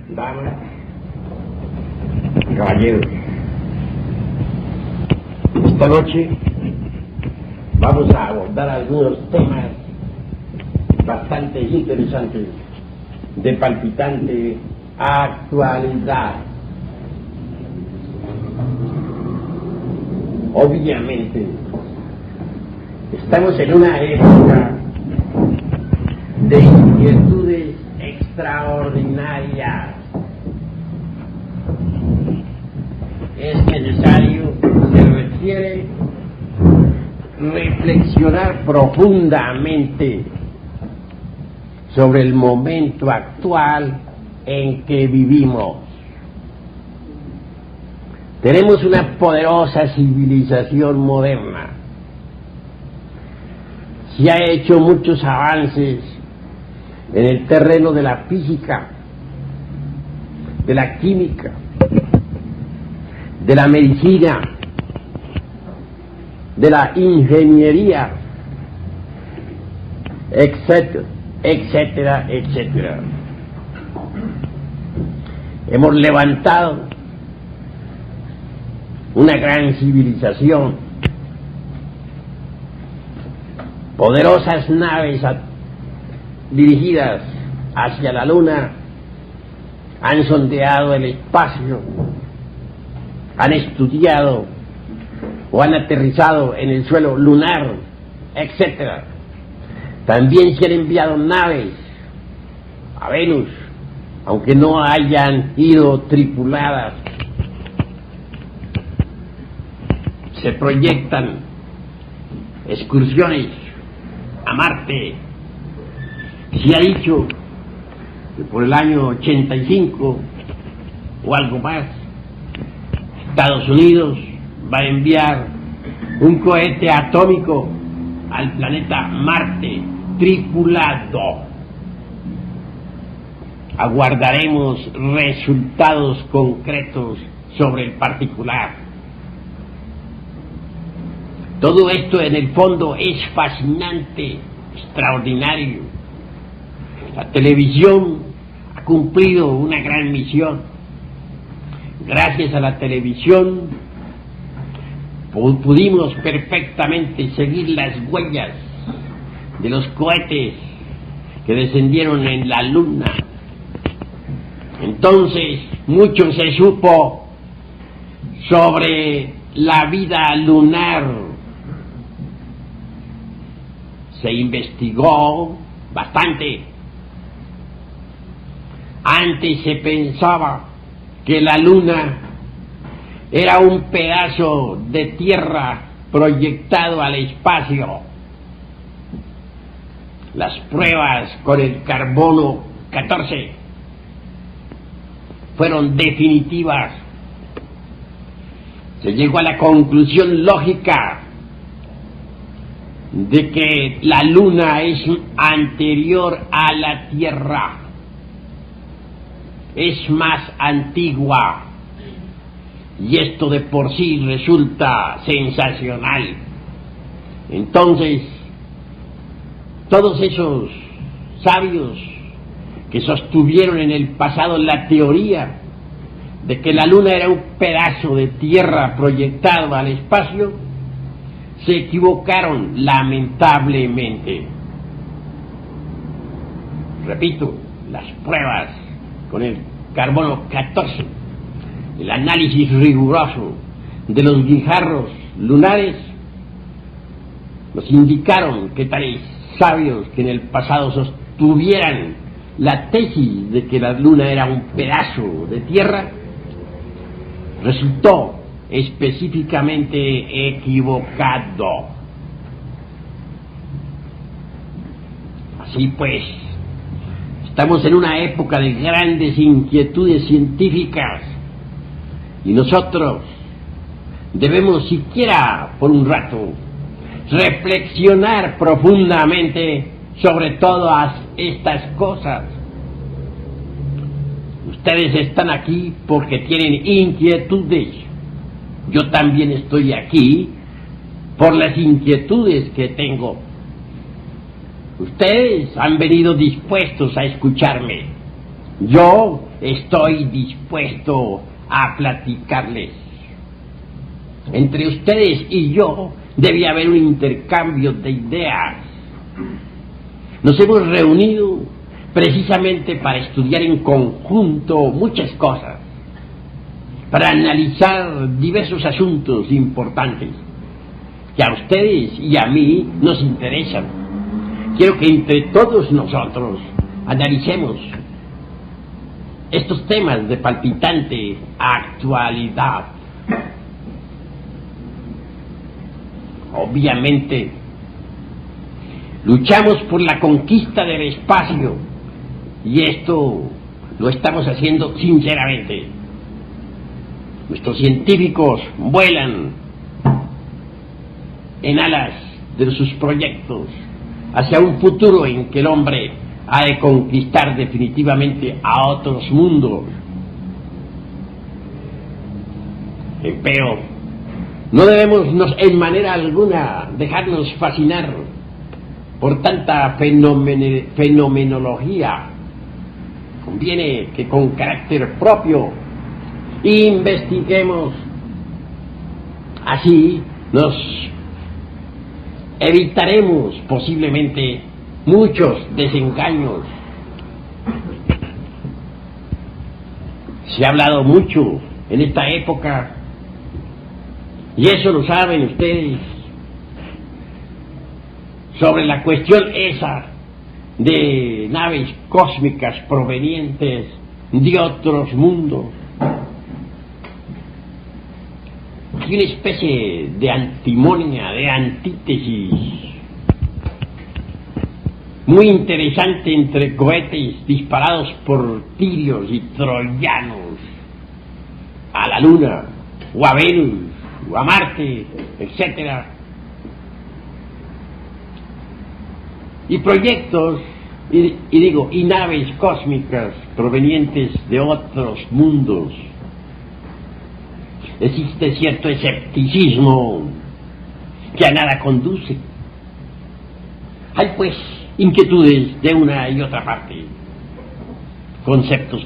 damas, caballeros, esta noche vamos a abordar algunos temas bastante interesantes, de palpitante actualidad. Obviamente, estamos en una época de inquietudes extraordinarias. Es necesario, se requiere reflexionar profundamente sobre el momento actual en que vivimos. Tenemos una poderosa civilización moderna. Se ha hecho muchos avances en el terreno de la física, de la química, de la medicina, de la ingeniería, etcétera, etcétera, etcétera. Hemos levantado una gran civilización, poderosas naves dirigidas hacia la luna, han sondeado el espacio, han estudiado o han aterrizado en el suelo lunar, etcétera. También se han enviado naves a Venus, aunque no hayan ido tripuladas. Se proyectan excursiones a Marte. Se ha dicho que por el año 85 o algo más, Estados Unidos va a enviar un cohete atómico al planeta Marte, tripulado. Aguardaremos resultados concretos sobre el particular. Todo esto en el fondo es fascinante, extraordinario. La televisión ha cumplido una gran misión. Gracias a la televisión pudimos perfectamente seguir las huellas de los cohetes que descendieron en la luna. Entonces, mucho se supo sobre la vida lunar. Se investigó bastante. Antes se pensaba que la luna era un pedazo de tierra proyectado al espacio. Las pruebas con el carbono 14 fueron definitivas. Se llegó a la conclusión lógica de que la luna es anterior a la Tierra, es más antigua, y esto de por sí resulta sensacional. Entonces, todos esos sabios que sostuvieron en el pasado la teoría de que la luna era un pedazo de tierra proyectado al espacio, se equivocaron lamentablemente. Repito, las pruebas con el carbono 14, el análisis riguroso de los guijarros lunares, nos indicaron que tales sabios que en el pasado sostuvieran la tesis de que la luna era un pedazo de tierra, resultó específicamente equivocado. Así pues, estamos en una época de grandes inquietudes científicas y nosotros debemos siquiera por un rato reflexionar profundamente sobre todas estas cosas. Ustedes están aquí porque tienen inquietudes. Yo también estoy aquí por las inquietudes que tengo. Ustedes han venido dispuestos a escucharme. Yo estoy dispuesto a platicarles. Entre ustedes y yo debe haber un intercambio de ideas. Nos hemos reunido precisamente para estudiar en conjunto muchas cosas, para analizar diversos asuntos importantes que a ustedes y a mí nos interesan. Quiero que entre todos nosotros analicemos estos temas de palpitante actualidad. Obviamente, luchamos por la conquista del espacio y esto lo estamos haciendo sinceramente. Nuestros científicos vuelan en alas de sus proyectos hacia un futuro en que el hombre ha de conquistar definitivamente a otros mundos. Pero no debemos en manera alguna dejarnos fascinar por tanta fenomenología. Conviene que con carácter propio investiguemos. Así nos evitaremos posiblemente muchos desengaños. Se ha hablado mucho en esta época, y eso lo saben ustedes, sobre la cuestión esa de naves cósmicas provenientes de otros mundos. Hay una especie de antimonia, de antítesis muy interesante entre cohetes disparados por tirios y troyanos a la Luna, o a Venus, o a Marte, etc. Y proyectos, y naves cósmicas provenientes de otros mundos. Existe cierto escepticismo que a nada conduce. Hay pues inquietudes de una y otra parte, conceptos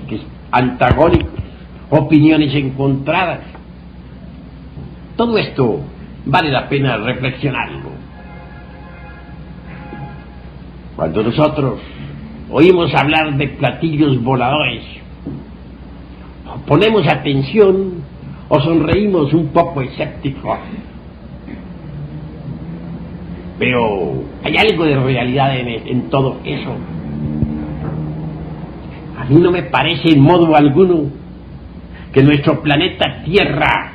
antagónicos, opiniones encontradas. Todo esto vale la pena reflexionarlo. Cuando nosotros oímos hablar de platillos voladores, ponemos atención o sonreímos un poco escépticos. Pero hay algo de realidad en todo eso. A mí no me parece en modo alguno que nuestro planeta Tierra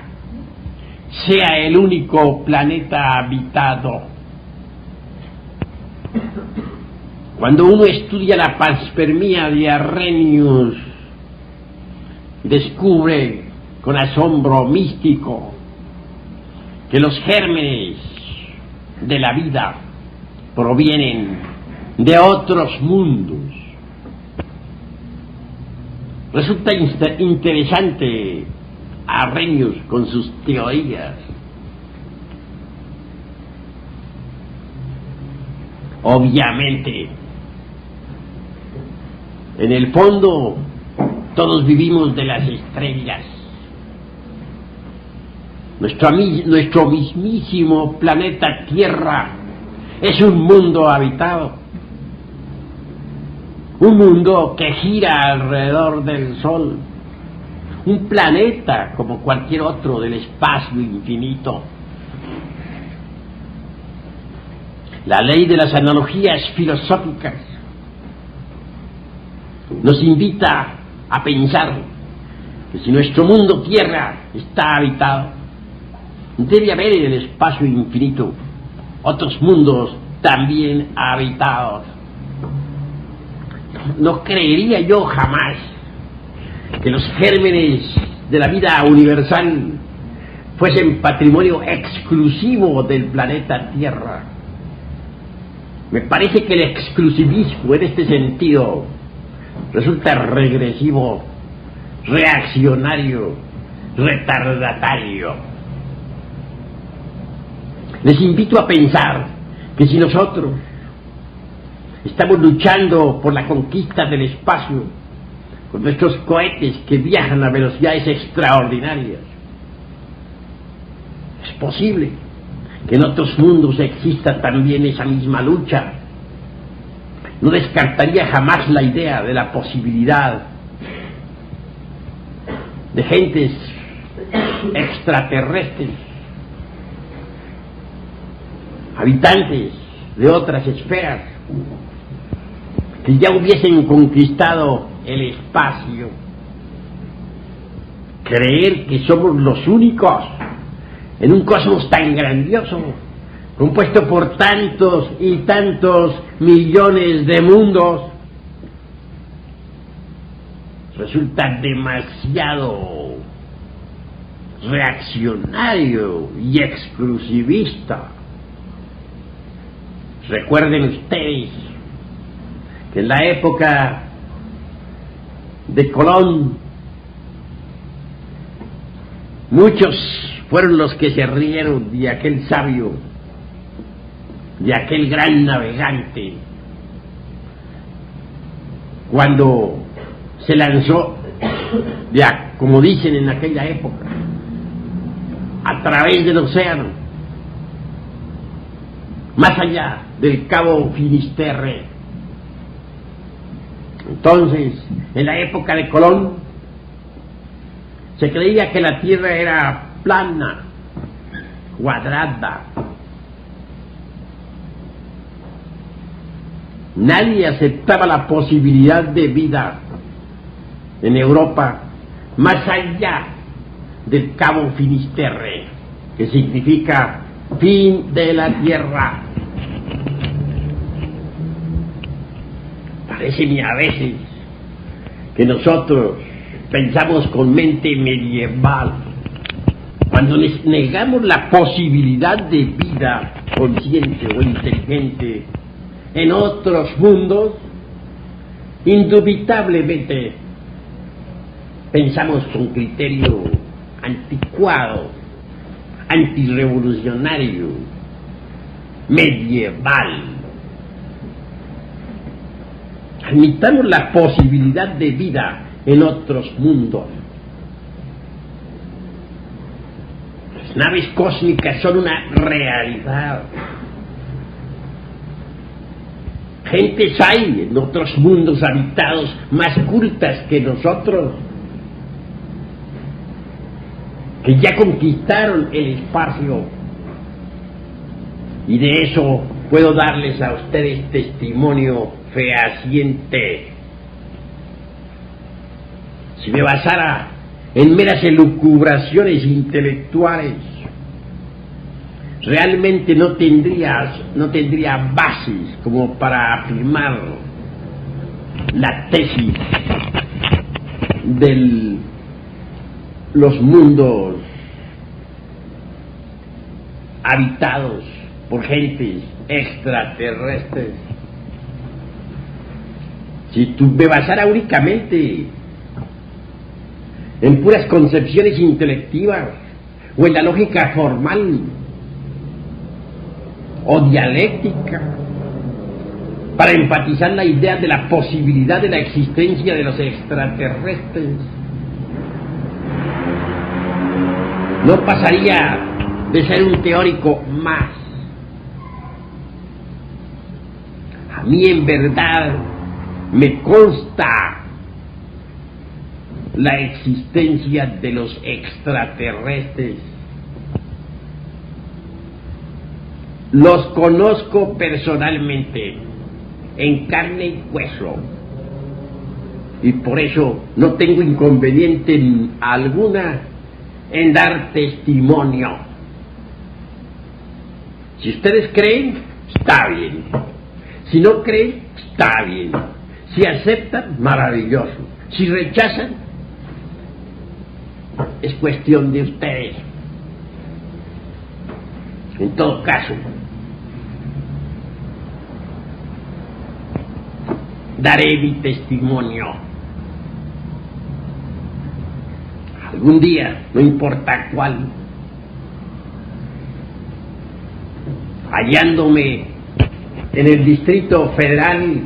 sea el único planeta habitado. Cuando uno estudia la panspermia de Arrhenius, descubre con asombro místico que los gérmenes de la vida provienen de otros mundos. Resulta interesante Arrhenius con sus teorías. Obviamente, en el fondo, todos vivimos de las estrellas. Nuestro mismísimo planeta Tierra es un mundo habitado, un mundo que gira alrededor del Sol, un planeta como cualquier otro del espacio infinito. La ley de las analogías filosóficas nos invita a pensar que si nuestro mundo Tierra está habitado, debe haber en el espacio infinito otros mundos también habitados. No creería yo jamás que los gérmenes de la vida universal fuesen patrimonio exclusivo del planeta Tierra. Me parece que el exclusivismo en este sentido resulta regresivo, reaccionario, retardatario. Les invito a pensar que si nosotros estamos luchando por la conquista del espacio, con nuestros cohetes que viajan a velocidades extraordinarias. Es posible que en otros mundos exista también esa misma lucha. No descartaría jamás la idea de la posibilidad de gentes extraterrestres, habitantes de otras esferas, que ya hubiesen conquistado el espacio. Creer que somos los únicos en un cosmos tan grandioso, compuesto por tantos y tantos millones de mundos, resulta demasiado reaccionario y exclusivista. Recuerden ustedes que en la época de Colón, muchos fueron los que se rieron de aquel sabio, de aquel gran navegante, cuando se lanzó, como dicen en aquella época, a través del océano, más allá del Cabo Finisterre. Entonces, en la época de Colón, se creía que la Tierra era plana, cuadrada. Nadie aceptaba la posibilidad de vida en Europa más allá del Cabo Finisterre, que significa fin de la Tierra. Parece a veces que nosotros pensamos con mente medieval cuando les negamos la posibilidad de vida consciente o inteligente en otros mundos. Indubitablemente pensamos con criterio anticuado, antirrevolucionario, medieval. Admitamos la posibilidad de vida en otros mundos. Las naves cósmicas son una realidad. Gentes hay en otros mundos habitados más cultas que nosotros, que ya conquistaron el espacio, y de eso puedo darles a ustedes testimonio fehaciente. Si me basara en meras elucubraciones intelectuales, realmente no tendría bases como para afirmar la tesis de los mundos habitados por gentes extraterrestres. Si me basara únicamente en puras concepciones intelectivas o en la lógica formal o dialéctica para enfatizar la idea de la posibilidad de la existencia de los extraterrestres, no pasaría de ser un teórico más. A mí en verdad me consta la existencia de los extraterrestres. Los conozco personalmente, en carne y hueso, y por eso no tengo inconveniente alguna en dar testimonio. Si ustedes creen, está bien. Si no creen, está bien. Si aceptan, maravilloso. Si rechazan, es cuestión de ustedes. En todo caso, daré mi testimonio. Algún día, no importa cuál, hallándome en el Distrito Federal,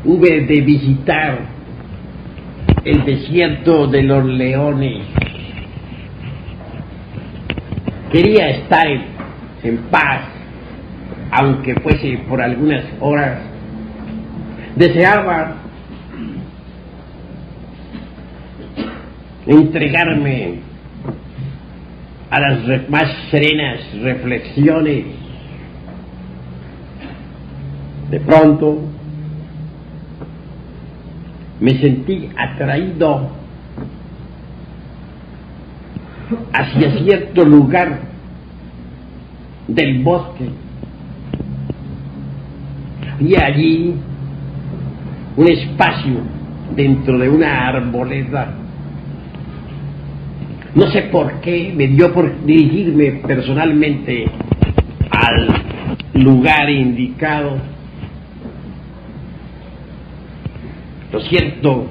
hube de visitar el desierto de los leones. Quería estar en paz, aunque fuese por algunas horas. Deseaba entregarme a las más serenas reflexiones. De pronto me sentí atraído hacia cierto lugar del bosque. Había allí un espacio dentro de una arboleda. No sé por qué me dio por dirigirme personalmente al lugar indicado. Lo cierto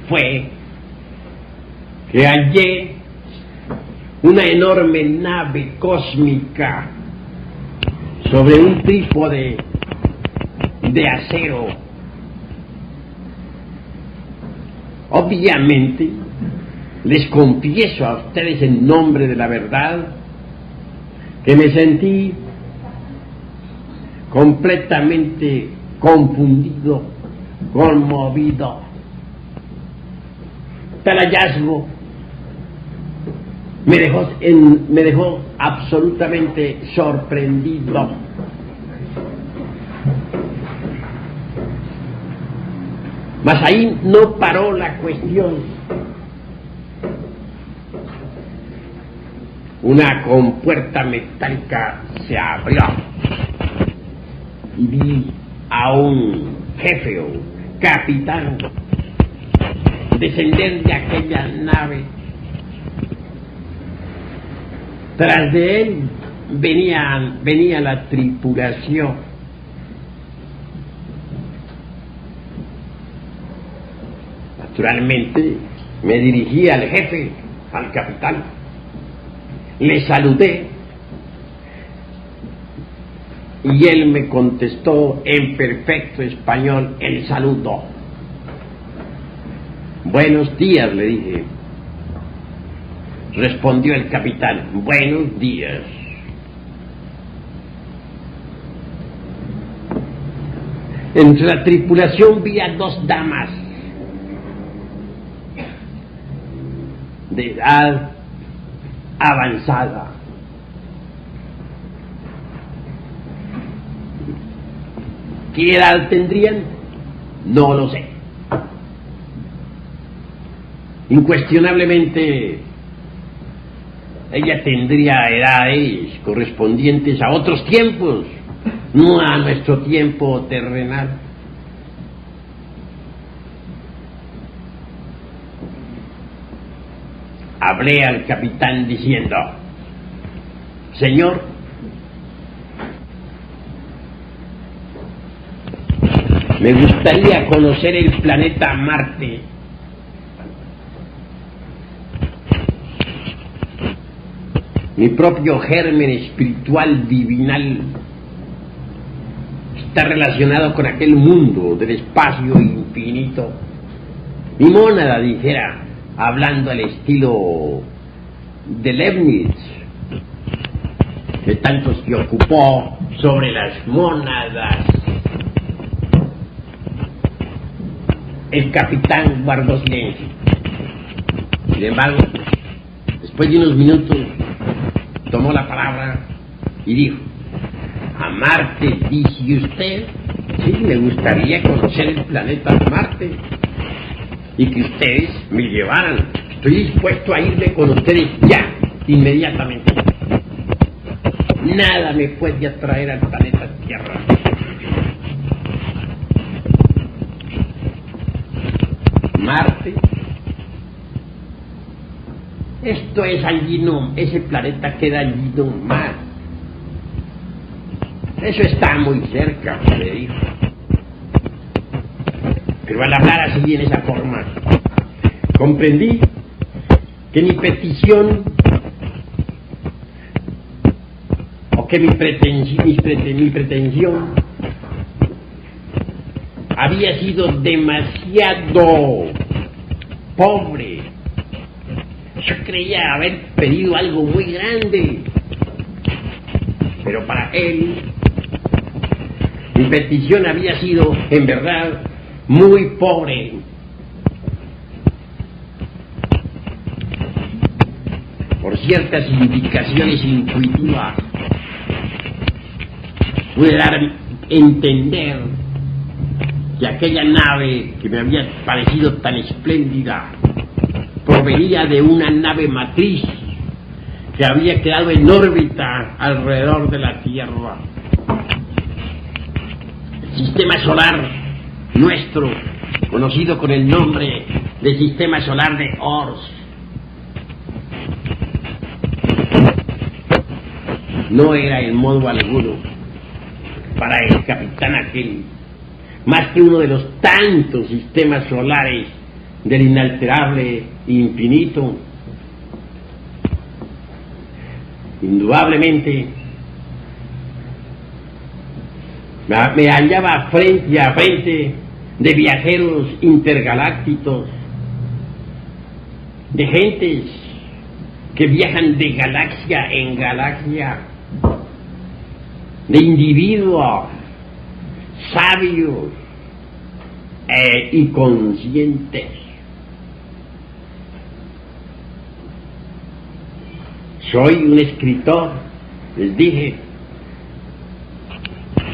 fue que hallé una enorme nave cósmica sobre un trípode de acero. Obviamente, les confieso a ustedes en nombre de la verdad que me sentí completamente confundido, conmovido. Tal hallazgo me dejó absolutamente sorprendido. Mas ahí no paró la cuestión. Una compuerta metálica se abrió y vi a un jefe o capitán descender de aquella nave. Tras de él venía la tripulación. Naturalmente me dirigí al jefe, al capitán. Le saludé y él me contestó en perfecto español el saludo. Buenos días, le dije. Respondió el capitán, buenos días. Entre la tripulación vi a dos damas de edad avanzada. ¿Qué edad tendrían? No lo sé. Incuestionablemente ella tendría edades correspondientes a otros tiempos, no a nuestro tiempo terrenal. Hablé al capitán diciendo, señor, me gustaría conocer el planeta Marte. Mi propio germen espiritual divinal está relacionado con aquel mundo del espacio infinito. Mi mónada, dijera, hablando al estilo de Leibniz, que tanto se ocupó sobre las mónadas. El capitán guardó silencio. Sin embargo, después de unos minutos, tomó la palabra y dijo, ¿a Marte dice usted? Sí, me gustaría conocer el planeta Marte y que ustedes me llevaran. Estoy dispuesto a irme con ustedes ya, inmediatamente. Nada me puede atraer al planeta Tierra. Marte, esto es allí no, ese planeta queda allí nomás. Eso está muy cerca, me dijo. Pero al hablar así en esa forma, comprendí que mi petición o que mi pretensión había sido demasiado pobre. Yo creía haber pedido algo muy grande, pero para él mi petición había sido, en verdad, muy pobre. Por ciertas indicaciones intuitivas, pude dar a entender que aquella nave que me había parecido tan espléndida provenía de una nave matriz que había quedado en órbita alrededor de la Tierra. El sistema solar nuestro, conocido con el nombre de Sistema Solar de Ors, no era en modo alguno para el capitán aquel más que uno de los tantos sistemas solares del inalterable infinito. Indudablemente me hallaba frente a frente de viajeros intergalácticos, de gentes que viajan de galaxia en galaxia, de individuos sabios y conscientes. Soy un escritor, les dije,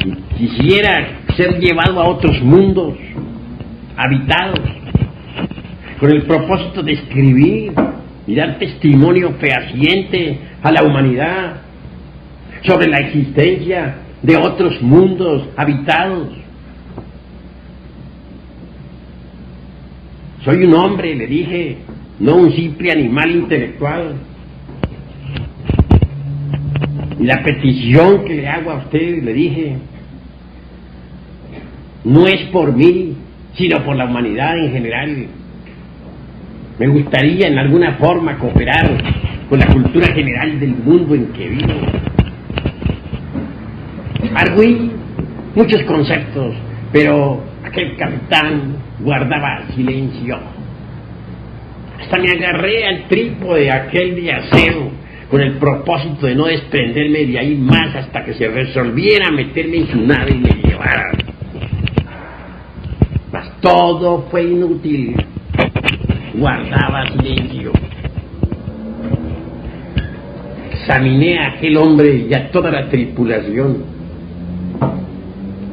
y quisiera ser llevado a otros mundos habitados con el propósito de escribir y dar testimonio fehaciente a la humanidad sobre la existencia de otros mundos habitados. Soy un hombre, le dije, no un simple animal intelectual. Y la petición que le hago a usted, le dije, no es por mí, sino por la humanidad en general. Me gustaría en alguna forma cooperar con la cultura general del mundo en que vivo. Arguí muchos conceptos, pero aquel capitán guardaba silencio. Hasta me agarré al trípode aquel de acero con el propósito de no desprenderme de ahí más hasta que se resolviera meterme en su nave y me llevara. Mas todo fue inútil. Guardaba silencio. Examiné a aquel hombre y a toda la tripulación.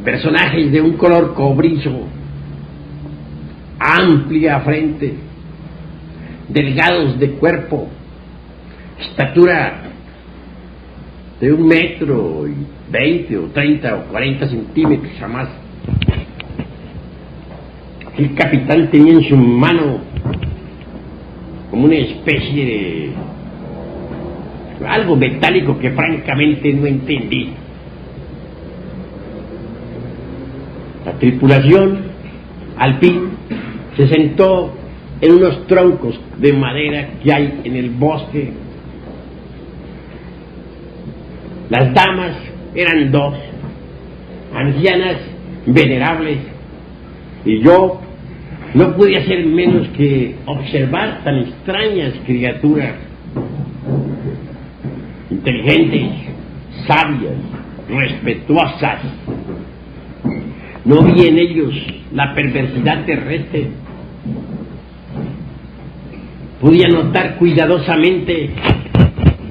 Personajes de un color cobrizo, amplia frente, delgados de cuerpo, estatura de 1,20 m o 30 o 40 centímetros jamás. El capitán tenía en su mano como una especie de algo metálico que francamente no entendí. La tripulación, al fin, se sentó en unos troncos de madera que hay en el bosque. Las damas eran dos, ancianas, venerables, y yo no pude hacer menos que observar tan extrañas criaturas, inteligentes, sabias, respetuosas. No vi en ellos la perversidad terrestre. Podía notar cuidadosamente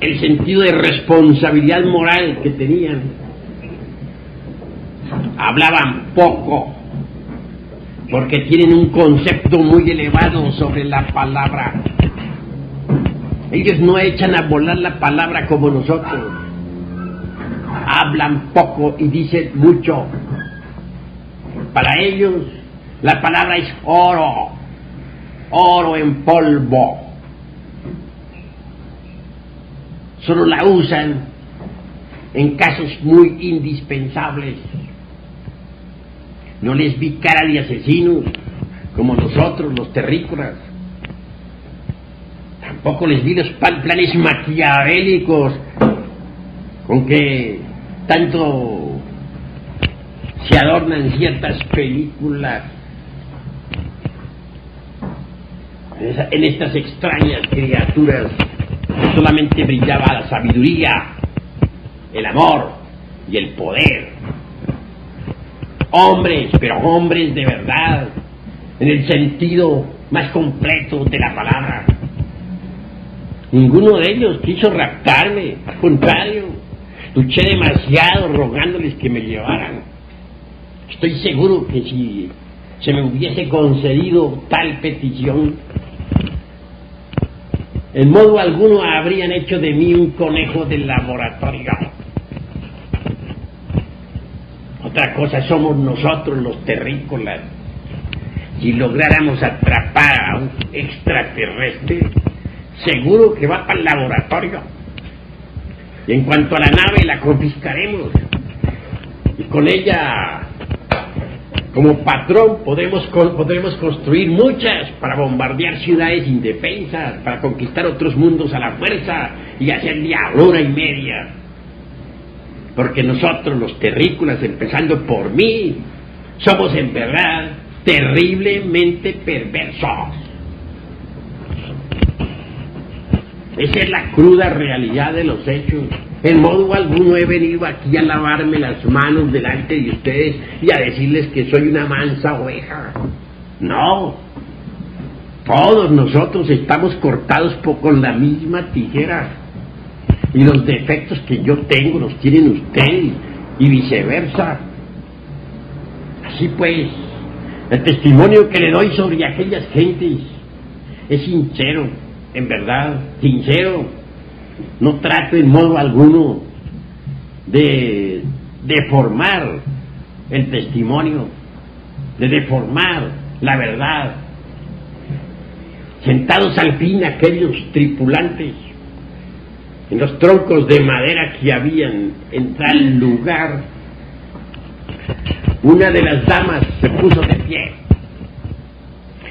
el sentido de responsabilidad moral que tenían. Hablaban poco, porque tienen un concepto muy elevado sobre la palabra. Ellos no echan a volar la palabra como nosotros. Hablan poco y dicen mucho. Para ellos, la palabra es oro, oro en polvo. Solo la usan en casos muy indispensables. No les vi cara de asesinos, como nosotros, los terrícolas. Tampoco les vi los planes maquiavélicos con que tanto se adornan ciertas películas en estas extrañas criaturas solamente brillaba la sabiduría, el amor y el poder. Hombres, pero hombres de verdad, en el sentido más completo de la palabra. Ninguno de ellos quiso raptarme, al contrario, luché demasiado rogándoles que me llevaran. Estoy seguro que si se me hubiese concedido tal petición, en modo alguno habrían hecho de mí un conejo del laboratorio. Otra cosa somos nosotros los terrícolas. Si lográramos atrapar a un extraterrestre, seguro que va para el laboratorio. Y en cuanto a la nave, la confiscaremos. Y con ella, como patrón, podremos construir muchas para bombardear ciudades indefensas, para conquistar otros mundos a la fuerza y hacer diablura y media. Porque nosotros, los terrícolas, empezando por mí, somos en verdad terriblemente perversos. Esa es la cruda realidad de los hechos. En modo alguno he venido aquí a lavarme las manos delante de ustedes y a decirles que soy una mansa oveja. No. Todos nosotros estamos cortados con la misma tijera. Y los defectos que yo tengo los tienen ustedes y viceversa. Así pues, el testimonio que le doy sobre aquellas gentes es sincero, en verdad, sincero. No trato en modo alguno de deformar el testimonio, de deformar la verdad. Sentados al fin aquellos tripulantes en los troncos de madera que habían en tal lugar, una de las damas se puso de pie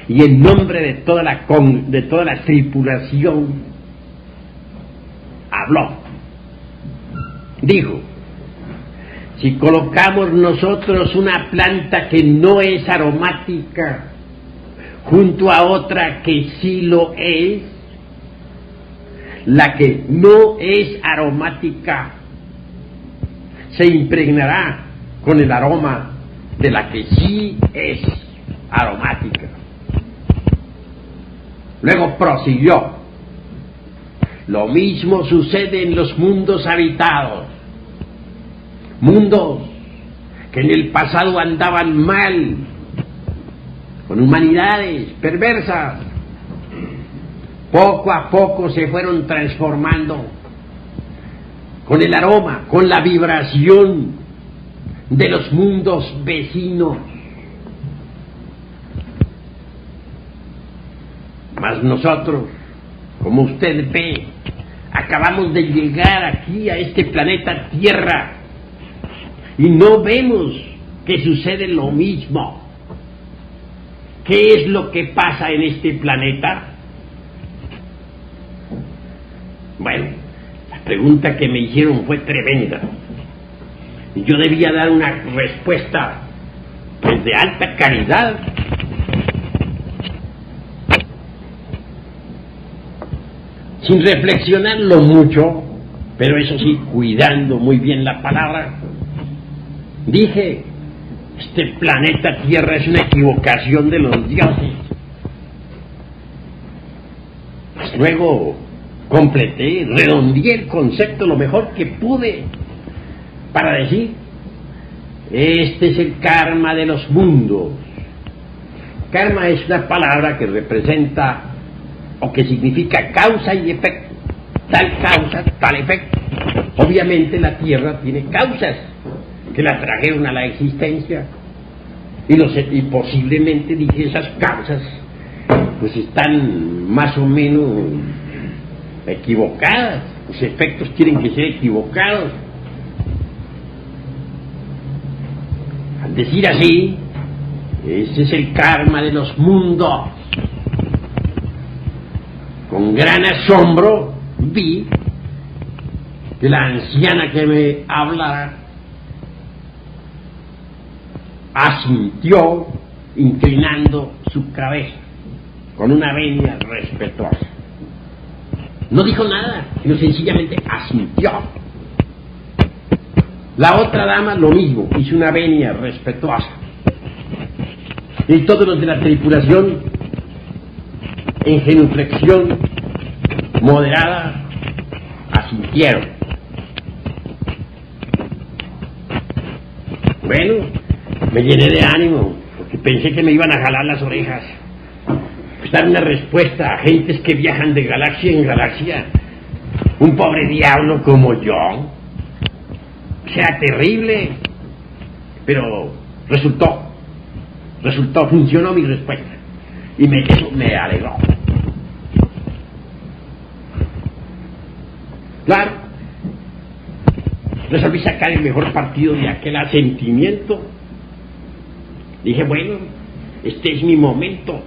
y en nombre de toda la tripulación habló. Dijo: si colocamos nosotros una planta que no es aromática junto a otra que sí lo es, la que no es aromática se impregnará con el aroma de la que sí es aromática. Luego prosiguió: lo mismo sucede en los mundos habitados, mundos que en el pasado andaban mal, con humanidades perversas. Poco a poco se fueron transformando con el aroma, con la vibración de los mundos vecinos. Mas nosotros, como usted ve, acabamos de llegar aquí a este planeta Tierra y no vemos que sucede lo mismo. ¿Qué es lo que pasa en este planeta? Bueno, la pregunta que me hicieron fue tremenda. Yo debía dar una respuesta pues de alta calidad. Sin reflexionarlo mucho, pero eso sí, cuidando muy bien la palabra, dije: este planeta Tierra es una equivocación de los dioses. Pues luego completé, redondeé el concepto lo mejor que pude para decir: este es el karma de los mundos. Karma es una palabra que representa o que significa causa y efecto. Tal causa, tal efecto. Obviamente la Tierra tiene causas que la trajeron a la existencia y posiblemente, dije, esas causas pues están más o menos equivocadas. Los efectos tienen que ser equivocados. Al decir así, ese es el karma de los mundos. Con gran asombro vi que la anciana que me hablara asintió inclinando su cabeza con una venia respetuosa. No dijo nada, sino sencillamente asintió. La otra dama lo mismo, hizo una venia respetuosa. Y todos los de la tripulación, en genuflexión moderada, asintieron. Bueno, me llené de ánimo, porque pensé que me iban a jalar las orejas. Pues dar una respuesta a gentes que viajan de galaxia en galaxia. Un pobre diablo como yo. Sea terrible. Pero resultó, funcionó mi respuesta. Y eso me alegró. Claro, resolví sacar el mejor partido de aquel asentimiento. Dije, bueno, este es mi momento.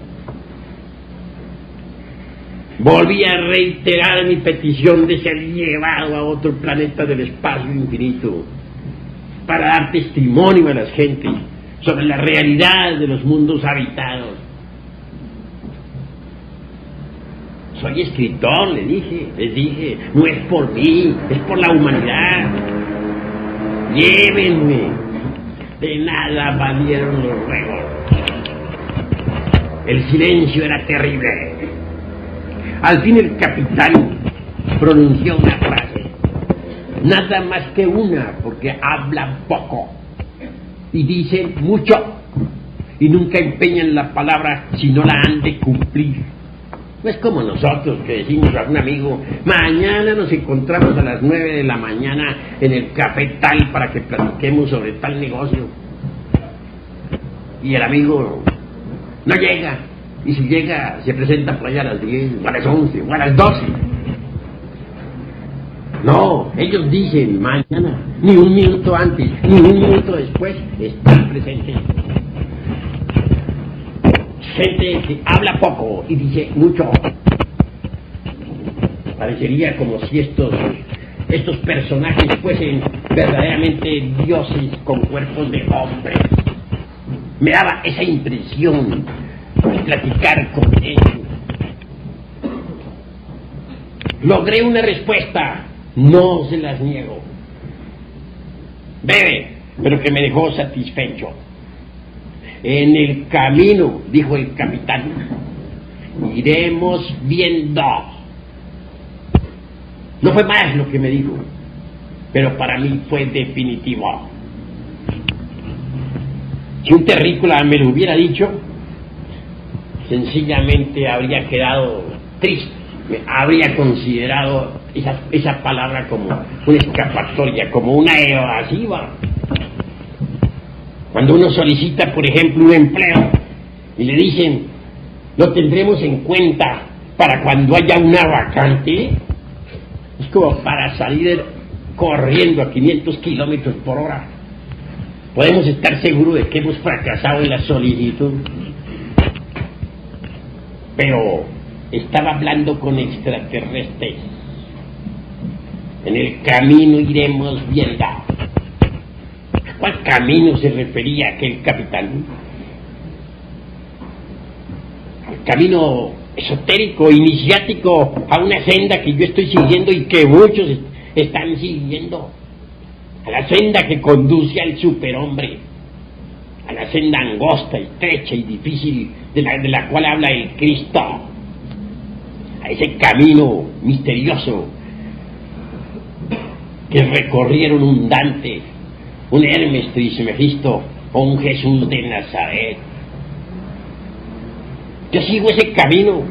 Volví a reiterar mi petición de ser llevado a otro planeta del espacio infinito para dar testimonio a las gentes sobre la realidad de los mundos habitados. Soy escritor, les dije, no es por mí, es por la humanidad. Llévenme. De nada valieron los ruegos. El silencio era terrible. Al fin el capitán pronunció una frase, nada más que una, porque habla poco y dice mucho, y nunca empeñan la palabra si no la han de cumplir. No es como nosotros que decimos a un amigo, mañana nos encontramos a las 9 de la mañana en el café tal para que platiquemos sobre tal negocio. Y el amigo no llega, y si llega se presenta por allá a las 10, o a las 11, o a las 12. No, ellos dicen mañana, ni un minuto antes, ni un minuto después, están presentes. Gente que habla poco y dice mucho. Parecería como si estos personajes fuesen verdaderamente dioses con cuerpos de hombres. Me daba esa impresión al platicar con ellos. Logré una respuesta, no se las niego. Breve, pero que me dejó satisfecho. En el camino, dijo el capitán, iremos viendo. No fue más lo que me dijo, pero para mí fue definitivo. Si un terrícola me lo hubiera dicho, sencillamente habría quedado triste, habría considerado esa palabra como una escapatoria, como una evasiva. Cuando uno solicita, por ejemplo, un empleo y le dicen, lo tendremos en cuenta para cuando haya una vacante, es como para salir corriendo a 500 kilómetros por hora. Podemos estar seguros de que hemos fracasado en la solicitud. Pero estaba hablando con extraterrestres. En el camino iremos viendo. ¿A cuál camino se refería aquel capitán? Al camino esotérico, iniciático, a una senda que yo estoy siguiendo y que muchos están siguiendo. A la senda que conduce al superhombre, a la senda angosta, estrecha y difícil de la cual habla el Cristo, a ese camino misterioso que recorrieron un Dante, un Hermes Trismegisto o un Jesús de Nazaret. Yo sigo ese camino.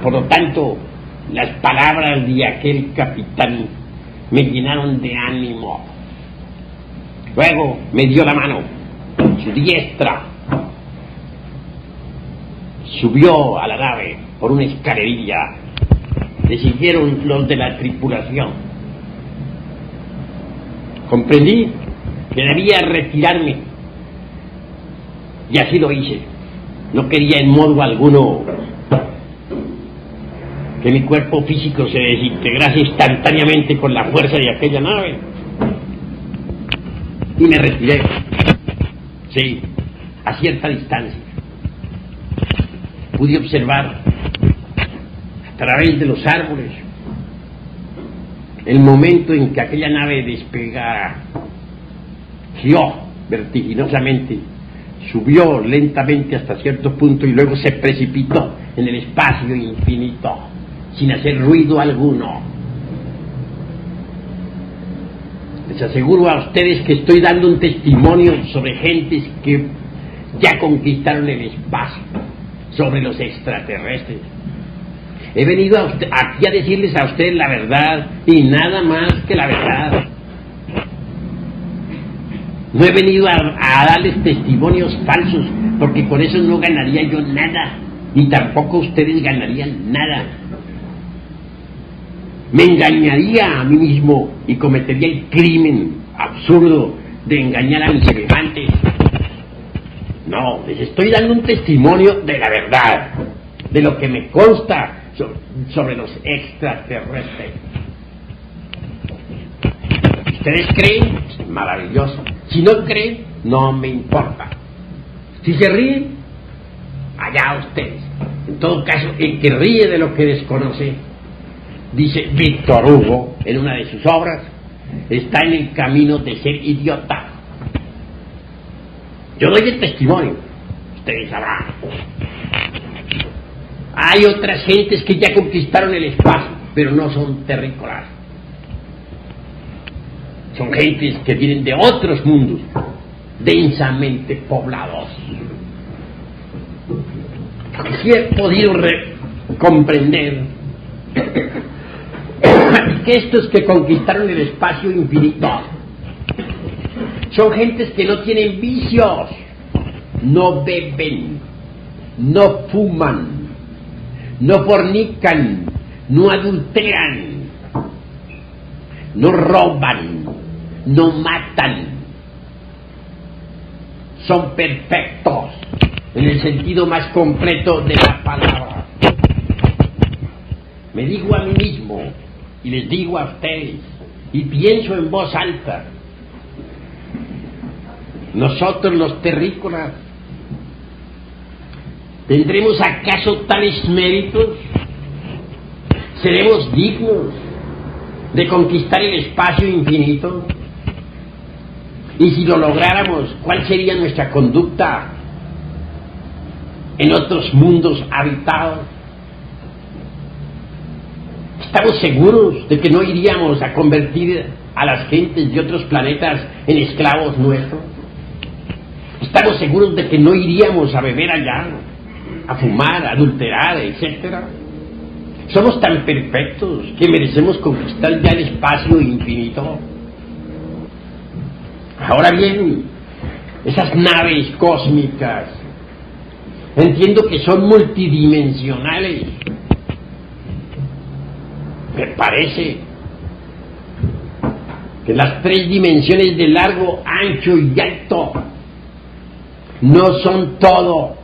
Por lo tanto, las palabras de aquel capitán me llenaron de ánimo. Luego me dio la mano, su diestra. Subió a la nave por una escalerilla. Le siguieron los de la tripulación. Comprendí que debía retirarme y así lo hice. No quería en modo alguno que mi cuerpo físico se desintegrase instantáneamente con la fuerza de aquella nave. y me retiré. Sí, a cierta distancia. Pude observar a través de los árboles el momento en que aquella nave despegara, giró vertiginosamente, subió lentamente hasta cierto punto y luego se precipitó en el espacio infinito, sin hacer ruido alguno. Les aseguro a ustedes que estoy dando un testimonio sobre gentes que ya conquistaron el espacio, sobre los extraterrestres. He venido aquí a decirles a ustedes la verdad y nada más que la verdad. No he venido a darles testimonios falsos, porque con eso no ganaría yo nada, ni tampoco ustedes ganarían nada. Me engañaría a mí mismo y cometería el crimen absurdo de engañar a mis semejantes. No, les estoy dando un testimonio de la verdad, de lo que me consta sobre los extraterrestres. ¿Ustedes creen? Maravilloso. Si no creen, no me importa. Si se ríen, allá ustedes. En todo caso, el que ríe de lo que desconoce, dice Víctor Hugo en una de sus obras, está en el camino de ser idiota. Yo doy el testimonio, ustedes sabrán. Hay otras gentes que ya conquistaron el espacio, pero no son terrícolas. Son gentes que vienen de otros mundos, densamente poblados. Sí he podido comprender que estos que conquistaron el espacio infinito son gentes que no tienen vicios, no beben, no fuman, no fornican, no adulteran, no roban, no matan. Son perfectos en el sentido más completo de la palabra. Me digo a mí mismo y les digo a ustedes y pienso en voz alta: nosotros los terrícolas, ¿tendremos acaso tales méritos? ¿Seremos dignos de conquistar el espacio infinito? Y si lo lográramos, ¿cuál sería nuestra conducta en otros mundos habitados? ¿Estamos seguros de que no iríamos a convertir a las gentes de otros planetas en esclavos nuestros? ¿Estamos seguros de que no iríamos a beber allá, a fumar, a adulterar, etcétera? ¿Somos tan perfectos que merecemos conquistar ya el espacio infinito? Ahora bien, esas naves cósmicas, entiendo que son multidimensionales. Me parece que las 3 dimensiones de largo, ancho y alto no son todo.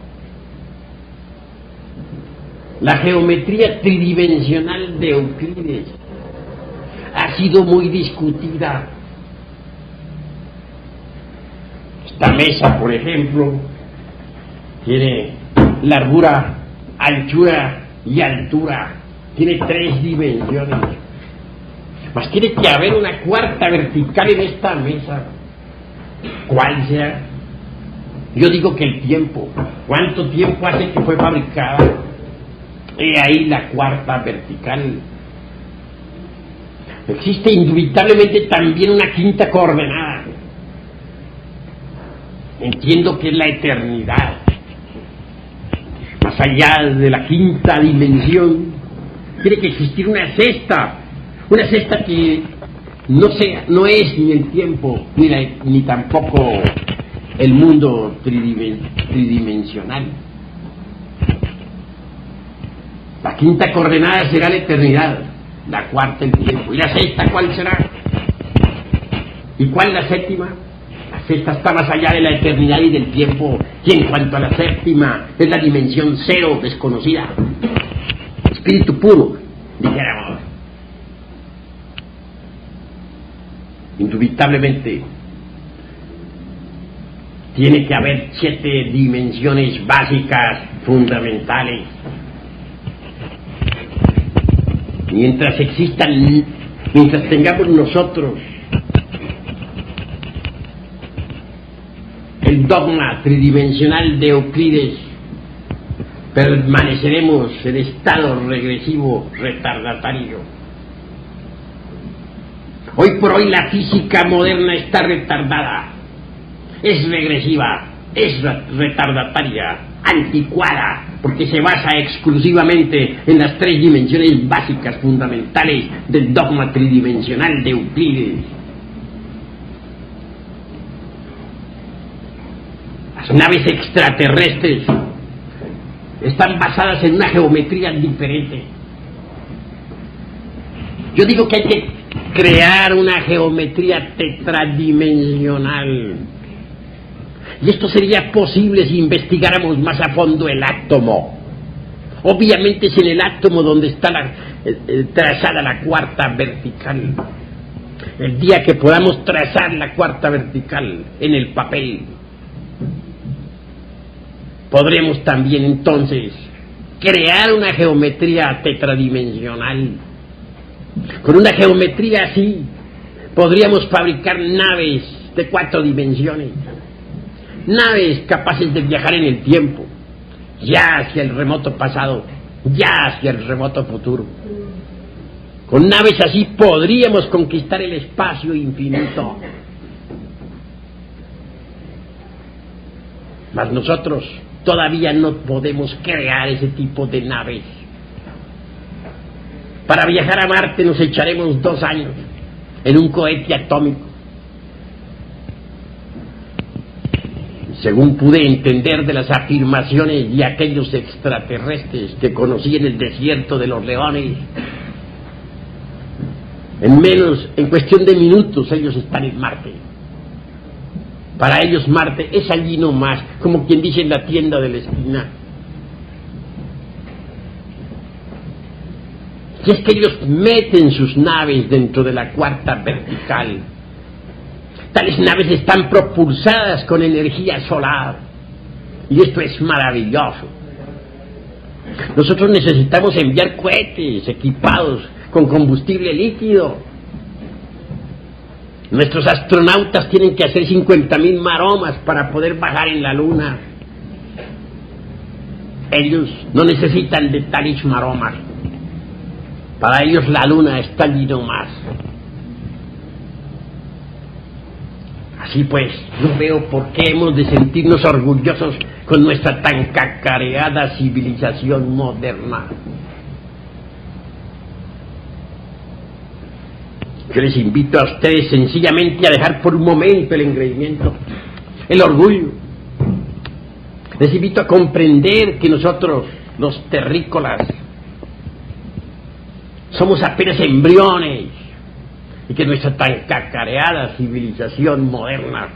La geometría tridimensional de Euclides ha sido muy discutida. Esta mesa, por ejemplo, tiene largura, anchura y altura. Tiene 3 dimensiones. Mas tiene que haber una cuarta vertical en esta mesa. ¿Cuál será? Yo digo que el tiempo. ¿Cuánto tiempo hace que fue fabricada? He ahí la cuarta vertical. Existe indubitablemente también una quinta coordenada. Entiendo que es la eternidad. Más allá de la quinta dimensión, tiene que existir una sexta que no es ni el tiempo ni tampoco el mundo tridimensional. La quinta coordenada será la eternidad, la cuarta el tiempo. ¿Y la sexta cuál será? ¿Y cuál la séptima? La sexta está más allá de la eternidad y del tiempo, y en cuanto a la séptima es la dimensión cero desconocida, espíritu puro, dijéramos. Indubitablemente Tiene que haber 7 dimensiones básicas, fundamentales. Mientras existan, mientras tengamos nosotros el dogma tridimensional de Euclides, permaneceremos en estado regresivo retardatario. Hoy por hoy la física moderna está retardada, es regresiva, es retardataria, anticuada, porque se basa exclusivamente en las 3 dimensiones básicas fundamentales del dogma tridimensional de Euclides. Las naves extraterrestres están basadas en una geometría diferente. Yo digo que hay que crear una geometría tetradimensional. Y esto sería posible si investigáramos más a fondo el átomo. Obviamente es en el átomo donde está trazada la cuarta vertical. El día que podamos trazar la cuarta vertical en el papel, podremos también entonces crear una geometría tetradimensional. Con una geometría así podríamos fabricar naves de 4 dimensiones, naves capaces de viajar en el tiempo, ya hacia el remoto pasado, ya hacia el remoto futuro. Con naves así podríamos conquistar el espacio infinito. Mas nosotros todavía no podemos crear ese tipo de naves. Para viajar a Marte nos echaremos 2 años en un cohete atómico. Según pude entender de las afirmaciones de aquellos extraterrestres que conocí en el desierto de los leones, en cuestión de minutos ellos están en Marte. Para ellos Marte es allí nomás, como quien dice en la tienda de la esquina. Y es que ellos meten sus naves dentro de la cuarta vertical. Tales naves están propulsadas con energía solar. Y esto es maravilloso. Nosotros necesitamos enviar cohetes equipados con combustible líquido. Nuestros astronautas tienen que hacer 50,000 maromas para poder bajar en la luna. Ellos no necesitan de tales maromas. Para ellos la luna está allí nomás. Así pues, no veo por qué hemos de sentirnos orgullosos con nuestra tan cacareada civilización moderna. Yo les invito a ustedes sencillamente a dejar por un momento el engreimiento, el orgullo. Les invito a comprender que nosotros, los terrícolas, somos apenas embriones y que nuestra tan cacareada civilización moderna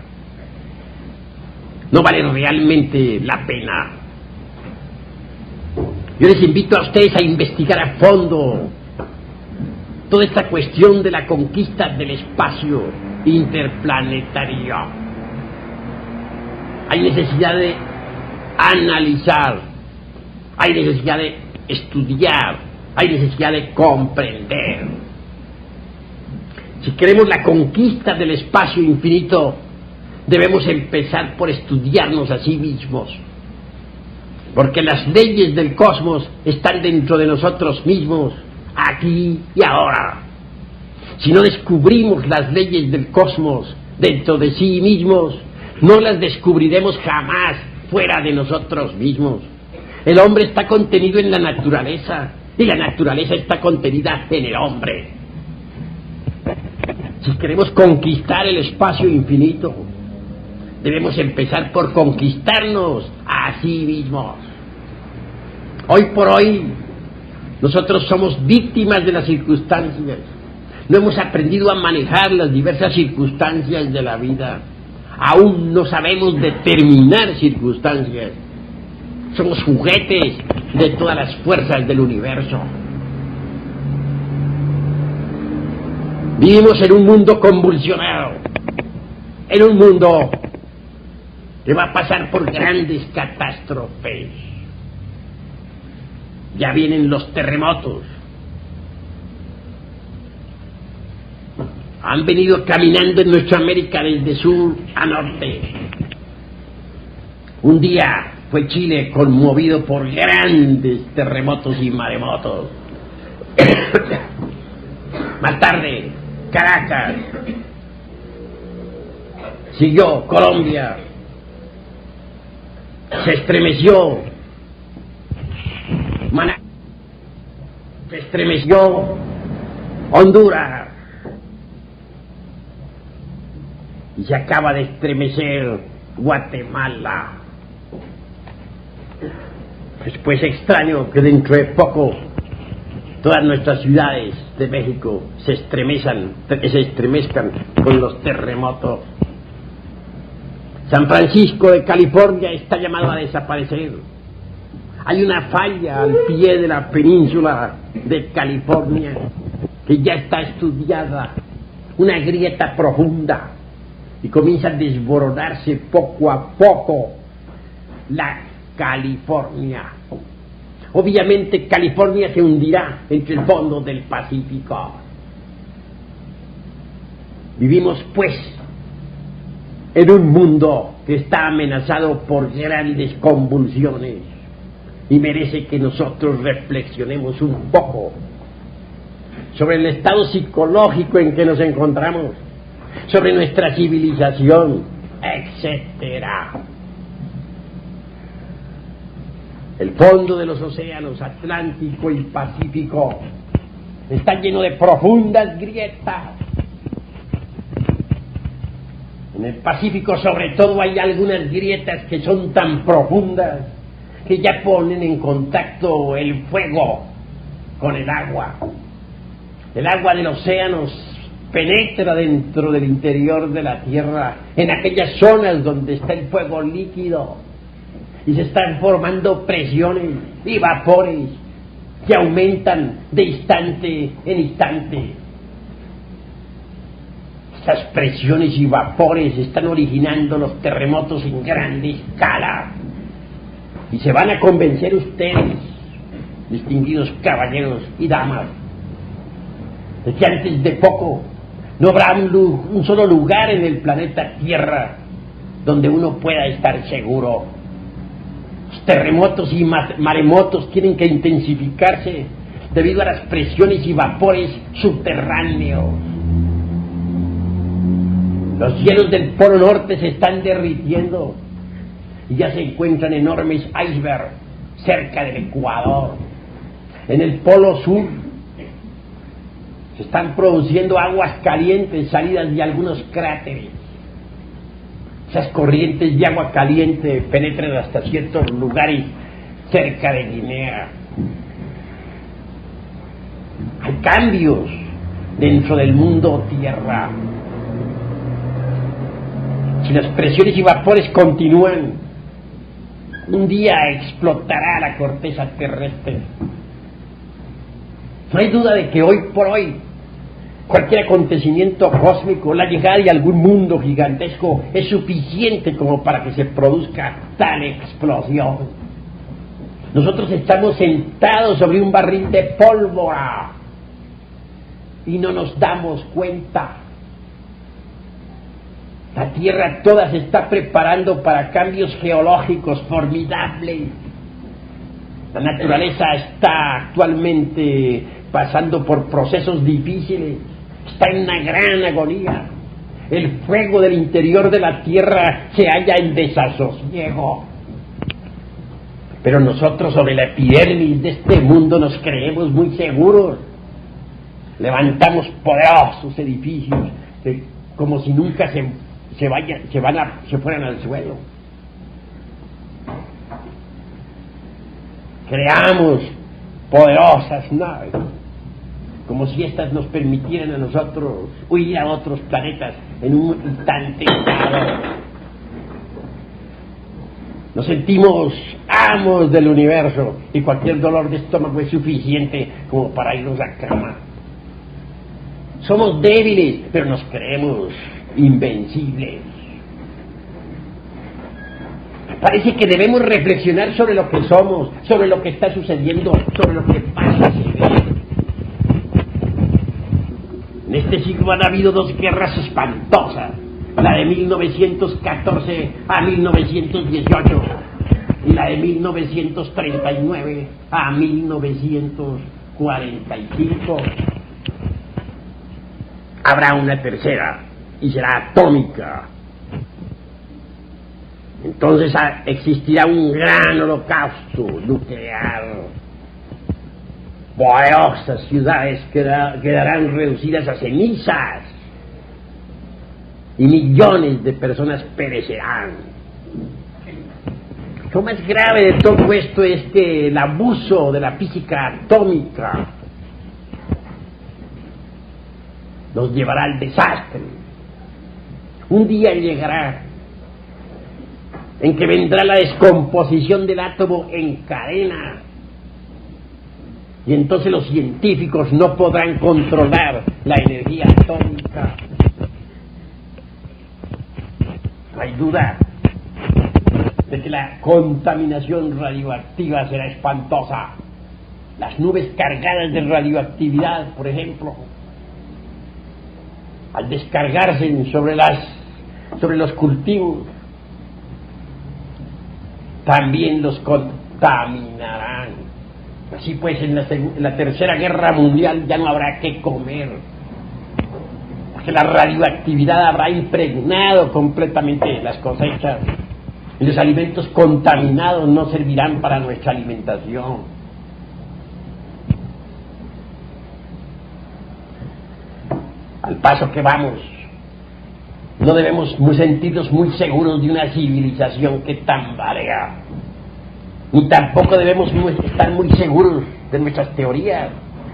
no vale realmente la pena. Yo les invito a ustedes a investigar a fondo toda esta cuestión de la conquista del espacio interplanetario. Hay necesidad de analizar, hay necesidad de estudiar, hay necesidad de comprender. Si queremos la conquista del espacio infinito, debemos empezar por estudiarnos a sí mismos, porque las leyes del cosmos están dentro de nosotros mismos, aquí y ahora. Si no descubrimos las leyes del cosmos dentro de sí mismos, no las descubriremos jamás fuera de nosotros mismos. El hombre está contenido en la naturaleza y la naturaleza está contenida en el hombre. Si queremos conquistar el espacio infinito, debemos empezar por conquistarnos a sí mismos. Hoy por hoy, nosotros somos víctimas de las circunstancias. No hemos aprendido a manejar las diversas circunstancias de la vida. Aún no sabemos determinar circunstancias. Somos juguetes de todas las fuerzas del universo. Vivimos en un mundo convulsionado, en un mundo que va a pasar por grandes catástrofes. Ya vienen los terremotos. Han venido caminando en nuestra América desde sur a norte. Un día fue Chile conmovido por grandes terremotos y maremotos. Más tarde, Caracas. Siguió Colombia. Se estremeció se estremeció Honduras. Y se acaba de estremecer Guatemala. Pues extraño que dentro de poco todas nuestras ciudades de México se estremezcan con los terremotos. San Francisco de California está llamado a desaparecer. Hay una falla al pie de la península de California que ya está estudiada, una grieta profunda, y comienza a desboronarse poco a poco la California. Obviamente California se hundirá entre el fondo del Pacífico. Vivimos pues en un mundo que está amenazado por grandes convulsiones y merece que nosotros reflexionemos un poco sobre el estado psicológico en que nos encontramos, sobre nuestra civilización, etcétera. El fondo de los océanos Atlántico y Pacífico está lleno de profundas grietas. En el Pacífico, sobre todo, hay algunas grietas que son tan profundas que ya ponen en contacto el fuego con el agua. El agua del océano penetra dentro del interior de la Tierra, en aquellas zonas donde está el fuego líquido, y se están formando presiones y vapores que aumentan de instante en instante. Estas presiones y vapores están originando los terremotos en grande escala. Y se van a convencer ustedes, distinguidos caballeros y damas, de que antes de poco no habrá un solo lugar en el planeta Tierra donde uno pueda estar seguro. Los terremotos y maremotos tienen que intensificarse debido a las presiones y vapores subterráneos. Los hielos del Polo Norte se están derritiendo y ya se encuentran enormes icebergs cerca del Ecuador. En el Polo Sur se están produciendo aguas calientes salidas de algunos cráteres. Esas corrientes de agua caliente penetran hasta ciertos lugares cerca de Guinea. Hay cambios dentro del mundo Tierra. Si las presiones y vapores continúan, un día explotará la corteza terrestre. No hay duda de que hoy por hoy cualquier acontecimiento cósmico, la llegada de algún mundo gigantesco, es suficiente como para que se produzca tal explosión. Nosotros estamos sentados sobre un barril de pólvora y no nos damos cuenta. La Tierra toda se está preparando para cambios geológicos formidables. La naturaleza está actualmente pasando por procesos difíciles, está en una gran agonía. El fuego del interior de la Tierra se halla en desasosiego. Pero nosotros sobre la epidermis de este mundo nos creemos muy seguros. Levantamos poderosos edificios como si nunca se fueran al suelo. Creamos poderosas naves, como si éstas nos permitieran a nosotros huir a otros planetas en un instante dado. Nos sentimos amos del universo y cualquier dolor de estómago es suficiente como para irnos a cama. Somos débiles, pero nos creemos invencibles. Parece que debemos reflexionar sobre lo que somos, sobre lo que está sucediendo, sobre lo que pasa y se ve. En este siglo han habido dos guerras espantosas, la de 1914 a 1918 y la de 1939 a 1945. Habrá una tercera y será atómica. Entonces existirá un gran holocausto nuclear. Poderosas ciudades quedarán reducidas a cenizas y millones de personas perecerán. Lo más grave de todo esto es que el abuso de la física atómica nos llevará al desastre. Un día llegará en que vendrá la descomposición del átomo en cadena, y entonces los científicos no podrán controlar la energía atómica. No hay duda de que la contaminación radioactiva será espantosa. Las nubes cargadas de radioactividad, por ejemplo, al descargarse sobre los cultivos, también los contaminarán. Así pues, en la Tercera Guerra Mundial ya no habrá que comer, porque la radioactividad habrá impregnado completamente las cosechas, y los alimentos contaminados no servirán para nuestra alimentación. Al paso que vamos, no debemos sentirnos muy seguros de una civilización que tambarea, ni tampoco debemos estar muy seguros de nuestras teorías,